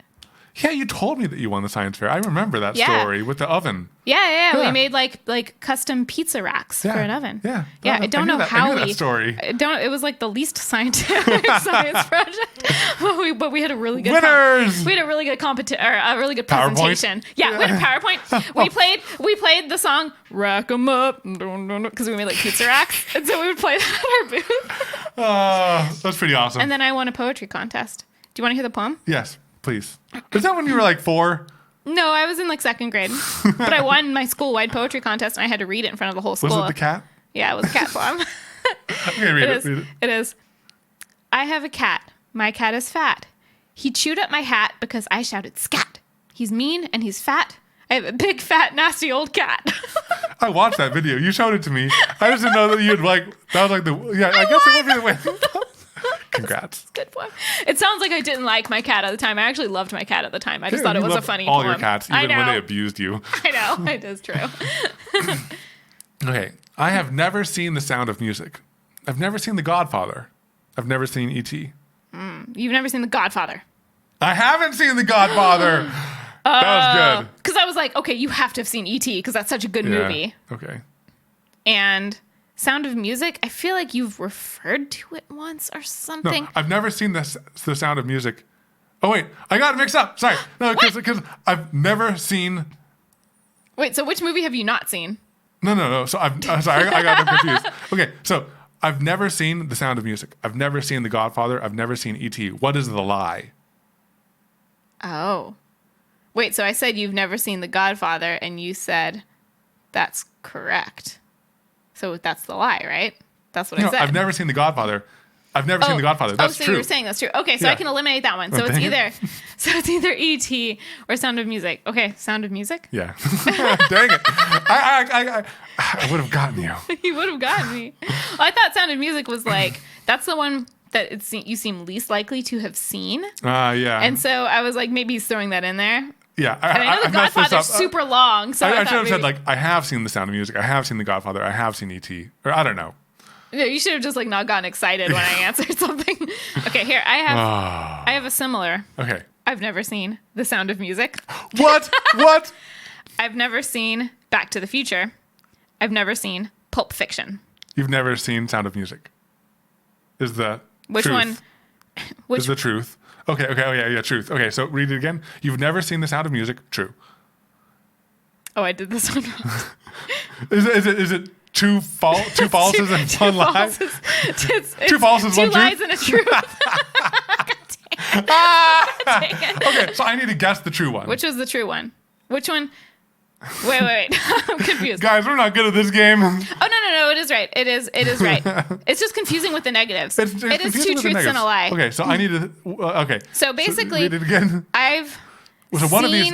Yeah, you told me that you won the science fair. I remember that story with the oven. Yeah. We made like custom pizza racks for an oven. Yeah. I don't know how that story. It was the least scientific science project, but we had a really good winners. We had a really good a really good presentation. Yeah, we had a PowerPoint. we played the song "Rack 'Em Up" because we made pizza racks, and so we would play that at our booth. That's pretty awesome. And then I won a poetry contest. Do you want to hear the poem? Yes, please. Is that when you were 4? No, I was in 2nd grade, but I won my school-wide poetry contest, and I had to read it in front of the whole school. Was it the cat? Yeah, it was a cat poem. Okay, read it. It is. I have a cat. My cat is fat. He chewed up my hat because I shouted scat. He's mean and he's fat. I have a big, fat, nasty old cat. I watched that video. You showed it to me. I just didn't know that you'd that was I guess it would be the way. Congrats. Good one. It sounds like I didn't like my cat at the time. I actually loved my cat at the time. I just thought it was a funny all poem. Your cats, even when they abused you. I know. It is true. Okay. I have never seen The Sound of Music. I've never seen The Godfather. I've never seen E.T. You've never seen The Godfather. I haven't seen The Godfather. That was good. Because I was like, okay, you have to have seen E.T. because that's such a good movie. Okay. And Sound of Music, I feel like you've referred to it once or something. No, I've never seen the Sound of Music. Oh, wait. I got it mixed up. Sorry. No, because I've never seen... Wait, so which movie have you not seen? No. So sorry, I got them confused. Okay, so I've never seen The Sound of Music. I've never seen The Godfather. I've never seen E.T. What is the lie? Oh. Wait, so I said you've never seen The Godfather, and you said that's correct. So that's the lie, right? That's what I said. I've never seen The Godfather. I've never seen The Godfather. That's so true. You're saying that's true. Okay, so I can eliminate that one. So it's either E.T. or Sound of Music. Okay, Sound of Music? Yeah. Dang it. I would have gotten you. You would have gotten me. Well, I thought Sound of Music was that's the one that you seem least likely to have seen. Yeah. And so I was like, maybe he's throwing that in there. Yeah. And I know The Godfather's super long. So I should have said, I have seen The Sound of Music. I have seen The Godfather. I have seen E.T. Or I don't know. No, you should have just not gotten excited when I answered something. Okay, here I have a similar. Okay. I've never seen The Sound of Music. What? What? I've never seen Back to the Future. I've never seen Pulp Fiction. You've never seen Sound of Music. Is the which truth. one? Which is the truth? Okay. Oh yeah. Truth. Okay. So read it again. You've never seen The Sound of Music. True. Oh, I did this one wrong. Is it two falses and one lie? It's two falses, one truth. 2 lies and a truth. Okay, so I need to guess the true one. Which was the true one? Which one? Wait. I'm confused. Guys, we're not good at this game. Oh, no. It is right. It is right. It's just confusing with the negatives. It is 2 truths and a lie. Okay, so I need to... Okay. So basically, read it again. I've seen... one of these...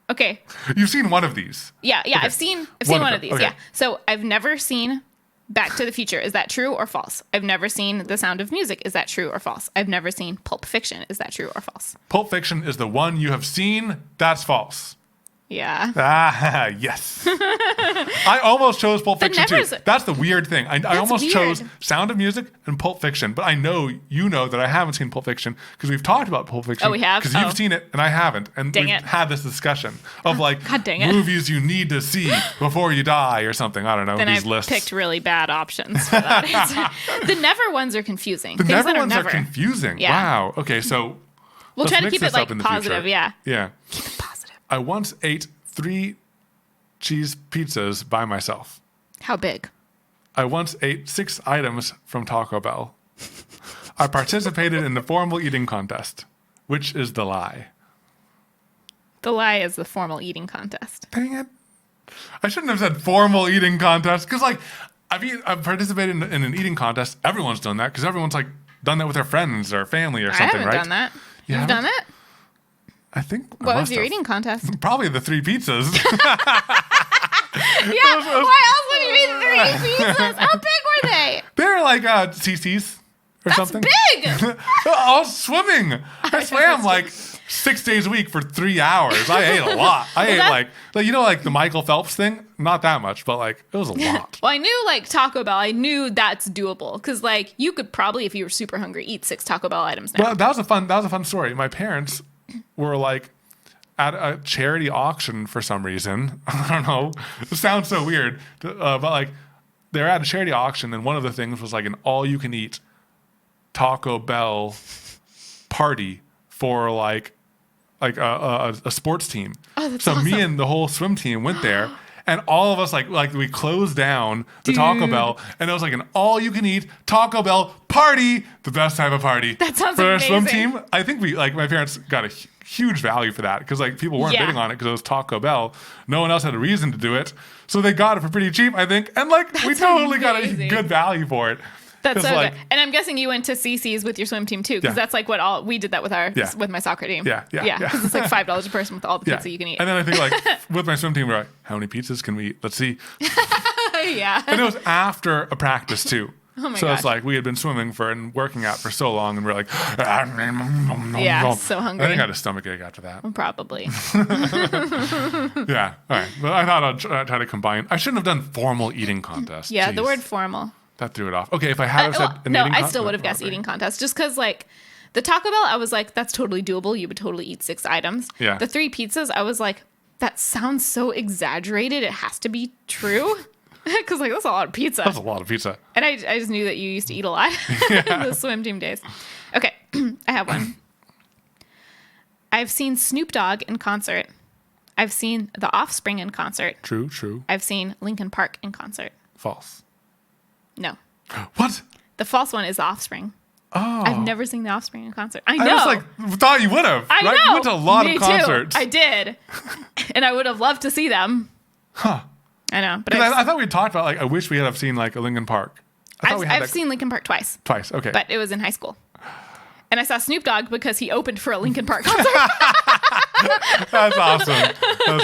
Okay. You've seen one of these. Yeah. Okay. I've seen one of these. Okay. Yeah. So I've never seen Back to the Future. Is that true or false? I've never seen The Sound of Music. Is that true or false? I've never seen Pulp Fiction. Is that true or false? Pulp Fiction is the one you have seen. That's false. Yeah. Ah, yes. I almost chose Pulp Fiction too. That's the weird thing. I almost chose Sound of Music and Pulp Fiction, but I know you know that I haven't seen Pulp Fiction because we've talked about Pulp Fiction. Oh, we have? Because you've seen it and I haven't. And we've had this discussion of like God dang it. movies you need to see before you die or something. I don't know. Then these I've lists. picked really bad options for that. The never ones are confusing. The Things never that ones are confusing. Yeah. Wow. Okay, so we'll try to mix keep this it up in like the positive. future. Yeah. Yeah. Keep it positive. I once ate 3 cheese pizzas by myself. How big? I once ate 6 items from Taco Bell. I participated in the formal eating contest. Which is the lie? The lie is the formal eating contest. Dang it. I shouldn't have said formal eating contest because, like, I've participated in an eating contest. Everyone's done that because everyone's, like, done that with their friends or family or something, right? I haven't done that. You've done it? I think. What was your eating contest? Probably the 3 pizzas. Yeah, why else would you eat 3 pizzas? How big were they? They're like CC's or something. That's big! I was swimming. I swam like 6 days a week for 3 hours. I ate a lot. I ate like you know, like the Michael Phelps thing? Not that much, but like it was a lot. Well, I knew like Taco Bell. I knew that's doable because like you could probably, if you were super hungry, eat 6 Taco Bell items now. Well, that was a fun story. My parents were like at a charity auction for some reason. I don't know. It sounds so weird, but like they're at a charity auction, and one of the things was like an all-you-can-eat Taco Bell party for like a sports team. Oh, that's so awesome. Me and the whole swim team went there. And all of us, like we closed down the Taco Bell, and it was like an all-you-can-eat Taco Bell party, the best type of party. That sounds for amazing. our swim team. I think my parents got a huge value for that because like people weren't bidding on it because it was Taco Bell. No one else had a reason to do it, so they got it for pretty cheap, I think. And like we totally got a good value for it. That's so good. And I'm guessing you went to CC's with your swim team too, because that's like what we did that with with my soccer team. Yeah. Because it's like $5 a person with all the pizza you can eat. And then I think like with my swim team, we're like, how many pizzas can we eat? Let's see. Yeah. And it was after a practice too. Oh my so gosh. It's like we had been swimming and working out for so long, and we're like, so hungry. I think I had a stomach ache after that. Probably. Yeah. All right. But I thought I'd try to combine. I shouldn't have done formal eating contest. Yeah, Jeez. the word formal. That threw it off. Okay, if I had said an eating contest. I still would have guessed eating contest just because like the Taco Bell, I was like, that's totally doable. You would totally eat 6 items. Yeah. The 3 pizzas, I was like, that sounds so exaggerated. It has to be true. Because like that's a lot of pizza. That's a lot of pizza. And I just knew that you used to eat a lot in the swim team days. Okay, I have one. I've seen Snoop Dogg in concert. I've seen The Offspring in concert. True. I've seen Linkin Park in concert. False. No. What? The false one is The Offspring. Oh. I've never seen The Offspring in concert. I know. I was like, thought you would have. I right? know. You went to a lot Me of concerts. Too. I did. And I would have loved to see them. Huh. I know. But I thought we talked about like, I wish we had have seen like a Linkin Park. I've seen Linkin Park twice. Twice, okay. But it was in high school. And I saw Snoop Dogg because he opened for a Linkin Park concert. That's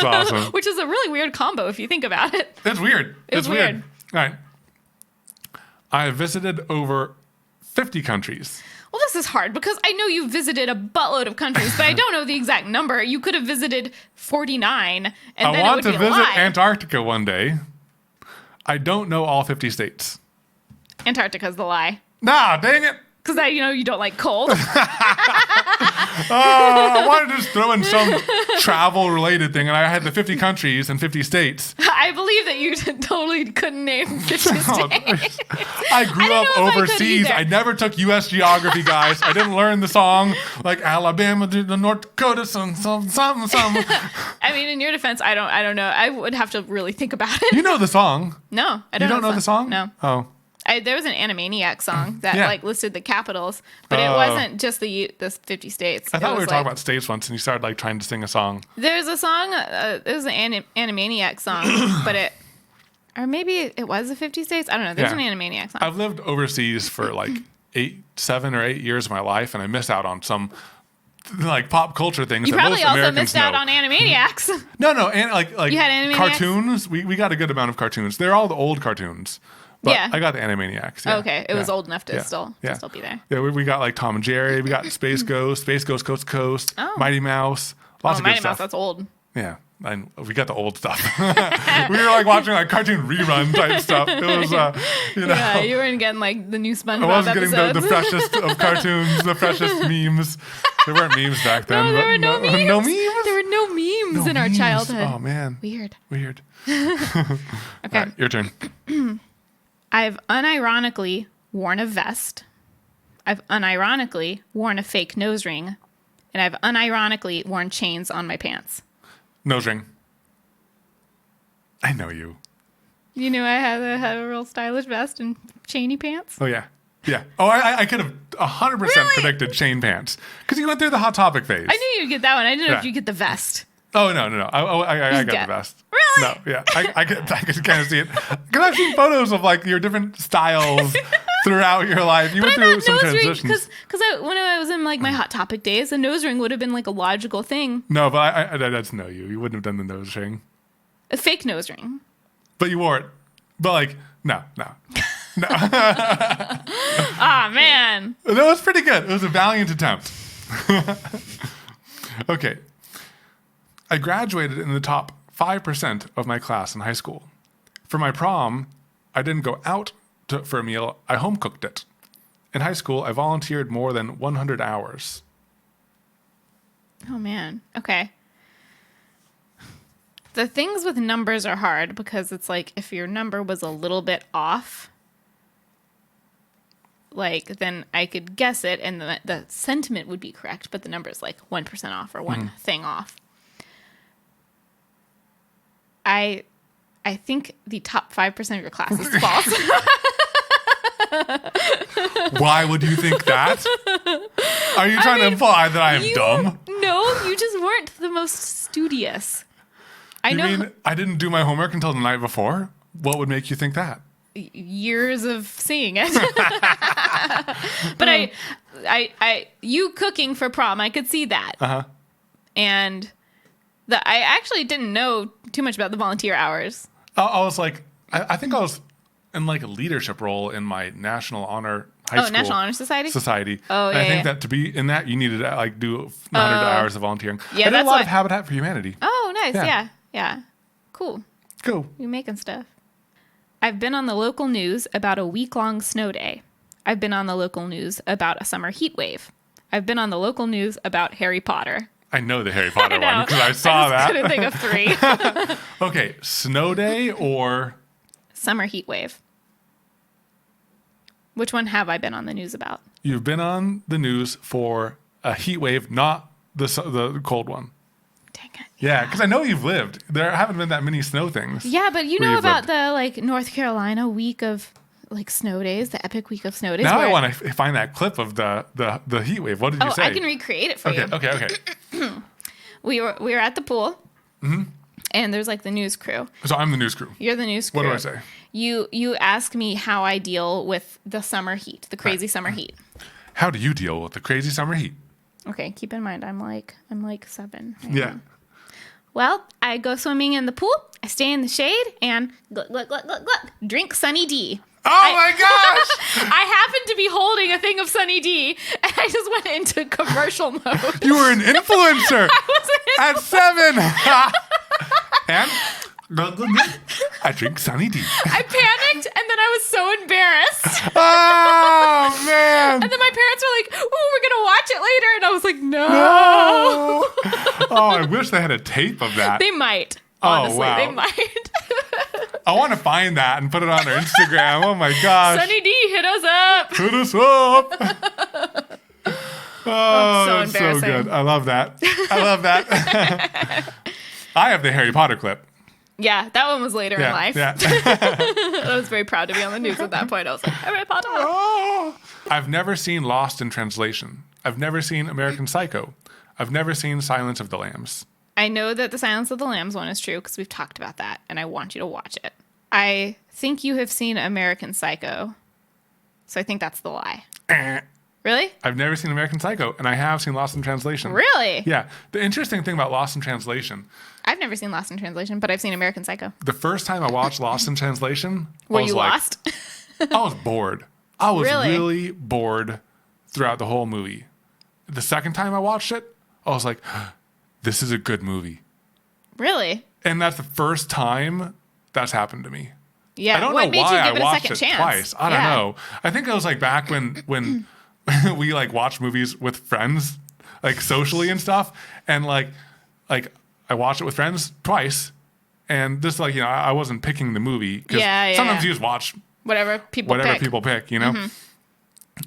awesome. Which is a really weird combo if you think about it. It's weird. It's weird. All right. I have visited over 50 countries. Well, this is hard because I know you visited a buttload of countries, but I don't know the exact number. You could have visited 49, and then it would be a lie. I want to visit Antarctica one day. I don't know all 50 states. Antarctica's the lie. Nah, dang it. Because you don't like cold. I wanted to just throw in some travel-related thing, and I had the 50 countries and 50 states. I believe that you totally couldn't name 50 states. I grew up overseas. I never took U.S. geography, guys. I didn't learn the song like Alabama to the North Dakota, something. I mean, in your defense, I don't know. I would have to really think about it. You know the song. No, I don't know. You don't know the song? No. Oh. There was an Animaniacs song that like listed the capitals, but it wasn't just the 50 states. I thought we were talking about states once, and you started like trying to sing a song. There's a song. There's an Animaniacs song, but or maybe it was the 50 states. I don't know. There's an Animaniacs song. I've lived overseas for like 7 or 8 years of my life, and I missed out on some like pop culture things. You that probably most also Americans missed out know. on Animaniacs. No, and like you had Animaniacs? cartoons. We got a good amount of cartoons. They're all the old cartoons. But I got the Animaniacs. Yeah. Okay, it was old enough to still be there. Yeah, we got like Tom and Jerry. We got Space Ghost Coast to Coast, Oh. Mighty Mouse. Lots of good Mighty stuff. Mouse, that's old. Yeah. And we got the old stuff. We were like watching like cartoon rerun type stuff. It was, Yeah, you weren't getting like the new SpongeBob I wasn't episodes. getting the freshest of cartoons, the freshest memes. There weren't memes back then. No, there were no memes. No memes? There were no memes in our memes. childhood. Oh, man. Weird. Okay. All right, your turn. I've unironically worn a vest. I've unironically worn a fake nose ring. And I've unironically worn chains on my pants. Nose ring. I know you. You knew I had a real stylish vest and chainy pants? Oh, yeah. Yeah. Oh, I could have 100% predicted chain pants. Because you went through the Hot Topic phase. I knew you'd get that one. I didn't know if Yeah. you'd get the vest. Oh, no. I got the vest. Really? No, yeah. I could kind of see it. Because I've seen photos of like your different styles throughout your life. You went through some transitions. Because when I was in like my Hot Topic days, a nose ring would have been like a logical thing. No, but I that's no you. You wouldn't have done the nose ring. A fake nose ring. But you wore it. But like, no. Ah, man. That was pretty good. It was a valiant attempt. Okay. I graduated in the top 5% of my class in high school. For my prom, I didn't go out for a meal. I home cooked it. In high school, I volunteered more than 100 hours. Oh, man. Okay. The things with numbers are hard because it's like if your number was a little bit off, like then I could guess it and the sentiment would be correct, but the number is like 1% off or one thing off. I think the top 5% of your class is false. Why would you think that? Are you trying to imply that I am dumb? No, you just weren't the most studious. I mean I didn't do my homework until the night before? What would make you think that? Years of seeing it. But you cooking for prom, I could see that. Uh-huh. And I actually didn't know too much about the volunteer hours. I was like, I think I was in like a leadership role in my National Honor High School National Honor Society? Oh, yeah. I think that to be in that, you needed to like do 100 hours of volunteering. Yeah, I did a lot of Habitat for Humanity. Oh, nice. Yeah. Cool. Cool. You're making stuff. I've been on the local news about a week-long snow day. I've been on the local news about a summer heat wave. I've been on the local news about Harry Potter. I know the Harry Potter one because I saw that. I couldn't think of three. Okay, snow day or summer heat wave. Which one have I been on the news about? You've been on the news for a heat wave, not the cold one. Dang it. Yeah, because I know you've lived. There haven't been that many snow things. Yeah, but you know about the like North Carolina week of like snow days, the epic week of snow days. Now I want to find that clip of the heat wave. What did you say? I can recreate it for you. Okay. We were at the pool, and there's like the news crew. So I'm the news crew. You're the news crew. What do I say? You ask me how I deal with the summer heat, the crazy summer heat. How do you deal with the crazy summer heat? Okay, keep in mind I'm like 7. Right Yeah. now. Well, I go swimming in the pool. I stay in the shade and look, drink Sunny D. Oh my gosh! I happened to be holding a thing of Sunny D, and I just went into commercial mode. You were an influencer at 7. And I drink Sunny D. I panicked, and then I was so embarrassed. Oh man! And then my parents were like, "Oh, we're gonna watch it later," and I was like, "No." Oh, I wish they had a tape of that. They might. Honestly, wow. they might. I want to find that and put it on our Instagram. Oh my gosh! Sunny D, hit us up. Hit us up. Oh, so that's so embarrassing. good. I love that. I have the Harry Potter clip. Yeah, that one was later in life. Yeah. I was very proud to be on the news at that point. I was like, Harry Potter. Oh. I've never seen Lost in Translation. I've never seen American Psycho. I've never seen Silence of the Lambs. I know that the Silence of the Lambs one is true because we've talked about that, and I want you to watch it. I think you have seen American Psycho, so I think that's the lie. Really? I've never seen American Psycho, and I have seen Lost in Translation. Really? Yeah. The interesting thing about Lost in Translation, I've never seen Lost in Translation, but I've seen American Psycho. the first time I watched Lost in Translation, Were I was you like, lost? I was bored. I was Really? really bored throughout the whole movie. The second time I watched it, I was like, this is a good movie. Really? And that's the first time that's happened to me. Yeah. I don't what know made why you give I it a watched second it chance? twice. I don't know. I think it was like back when we like watched movies with friends, like socially and stuff, and like I watched it with friends twice, and this like I wasn't picking the movie because sometimes you just watch whatever people pick,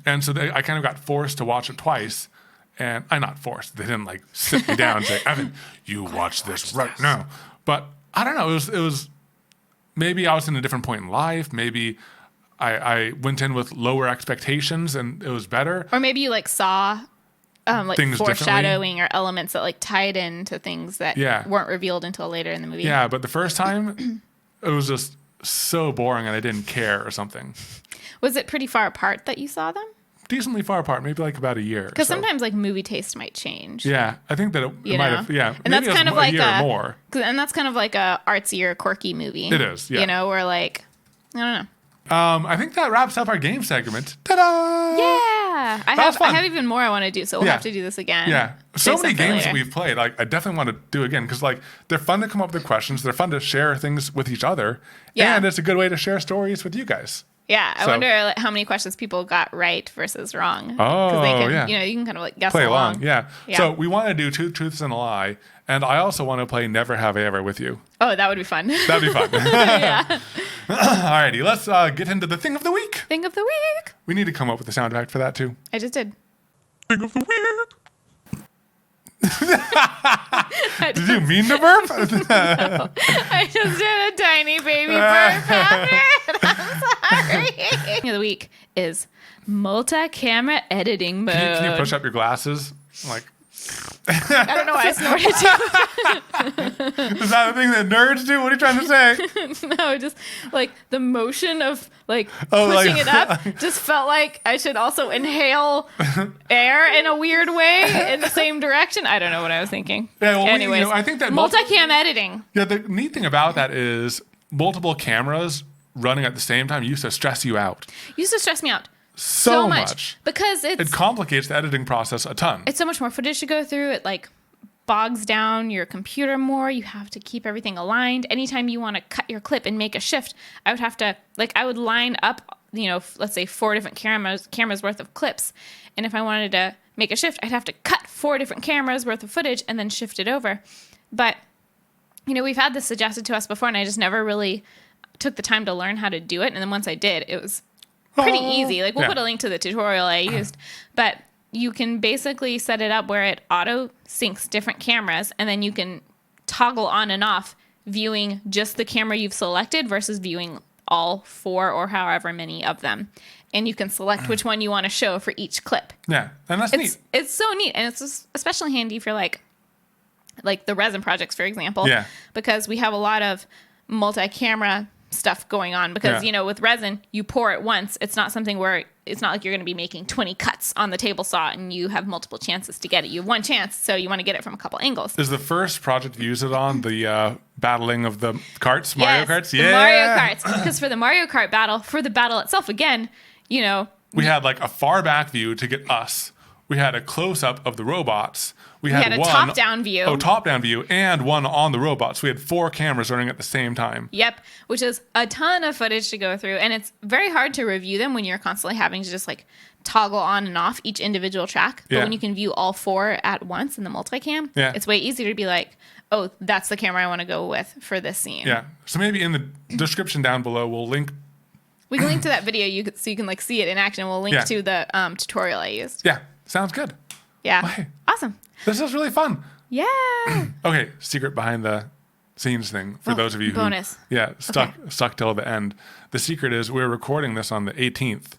and so I kind of got forced to watch it twice. And I'm not forced. They didn't like sit me down and say, Evan, you watch this right now. But I don't know. It was maybe I was in a different point in life. Maybe I went in with lower expectations and it was better. Or maybe you like saw like things foreshadowing or elements that like tied into things that weren't revealed until later in the movie. Yeah, but the first time it was just so boring and I didn't care or something. Was it pretty far apart that you saw them? Decently far apart, maybe like about a year. Because sometimes like movie taste might change. Yeah, I think that it might have. Yeah, and that's kind of like a year or more. And that's kind of like a artsier, quirky movie. It is. Yeah. Where like I don't know. I think that wraps up our game segment. Ta-da! Yeah, I have even more I want to do, so we'll have to do this again. Yeah, so many games that we've played. Like, I definitely want to do again because like they're fun to come up with questions. They're fun to share things with each other, and it's a good way to share stories with you guys. Yeah, I wonder like, how many questions people got right versus wrong. Oh, you can kind of like guess play along. Yeah. So we want to do Two Truths and a Lie, and I also want to play Never Have I Ever with you. Oh, that would be fun. That'd be fun. Yeah. Alrighty, let's get into the Thing of the Week. Thing of the Week. We need to come up with a sound effect for that too. I just did. Thing of the Week. Did you mean to burp? No, I just did a tiny baby burp after it. I'm sorry. Thing of the week is multi-camera editing mode. Can you push up your glasses? Like, I don't know why I snorted too. Is that the thing that nerds do? What are you trying to say? No, just like the motion of like pushing it up just felt like I should also inhale air in a weird way in the same direction. I don't know what I was thinking. Yeah, well, anyways, I think that multicam editing. Yeah, the neat thing about that is multiple cameras running at the same time used to stress you out. Used to stress me out. So much. Because it complicates the editing process a ton. It's so much more footage to go through. It like bogs down your computer more. You have to keep everything aligned. Anytime you want to cut your clip and make a shift, I would have to I would line up, let's say 4 different cameras worth of clips. And if I wanted to make a shift, I'd have to cut 4 different cameras worth of footage and then shift it over. But we've had this suggested to us before and I just never really took the time to learn how to do it. And then once I did, it was pretty easy. Like we'll put a link to the tutorial I used, but you can basically set it up where it auto syncs different cameras and then you can toggle on and off viewing just the camera you've selected versus viewing all 4 or however many of them. And you can select which one you want to show for each clip. Yeah, and that's neat. It's so neat. And it's especially handy for like the resin projects, for example. Yeah. Because we have a lot of multi-camera stuff going on because with resin you pour it once. It's not something where it's not like you're going to be making 20 cuts on the table saw and you have multiple chances to get it. You have one chance, so you want to get it from a couple angles. Is the first project you use it on the battling of the carts, Mario Karts? Yeah, Mario Karts. Because for the Mario Kart battle, for the battle itself, again, we had like a far back view to get us. We had a close up of the robots. We had a top-down view. Oh, top-down view, and one on the robots. We had 4 cameras running at the same time. Yep, which is a ton of footage to go through, and it's very hard to review them when you're constantly having to just like toggle on and off each individual track. But when you can view all 4 at once in the multicam, it's way easier to be like, oh, that's the camera I want to go with for this scene. Yeah, so maybe in the description down below, we'll link. We can link to that video so you can like see it in action. We'll link to the tutorial I used. Yeah, sounds good. Yeah, okay. Awesome. This is really fun. Yeah. Okay, secret behind the scenes thing for those of you bonus. Who stuck till the end. The secret is we're recording this on the 18th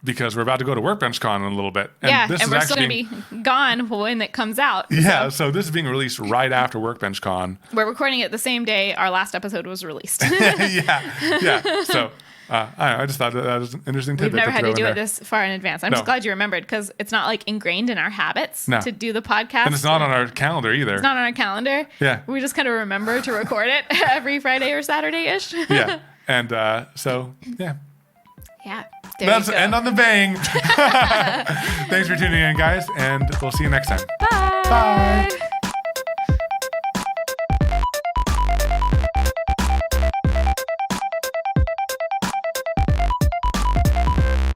because we're about to go to Workbench Con in a little bit. And and we're still going to be gone when it comes out. Yeah, so this is being released right after Workbench Con. We're recording it the same day our last episode was released. yeah. So I don't know, I just thought that was an interesting tidbit. We've never had to do it this far in advance. I'm just glad you remembered because it's not like ingrained in our habits to do the podcast. And it's not on our calendar either. It's not on our calendar. Yeah. We just kind of remember to record it every Friday or Saturday-ish. Yeah. And so, yeah. Yeah. Let's end on the bang. Thanks for tuning in, guys, and we'll see you next time. Bye. Bye.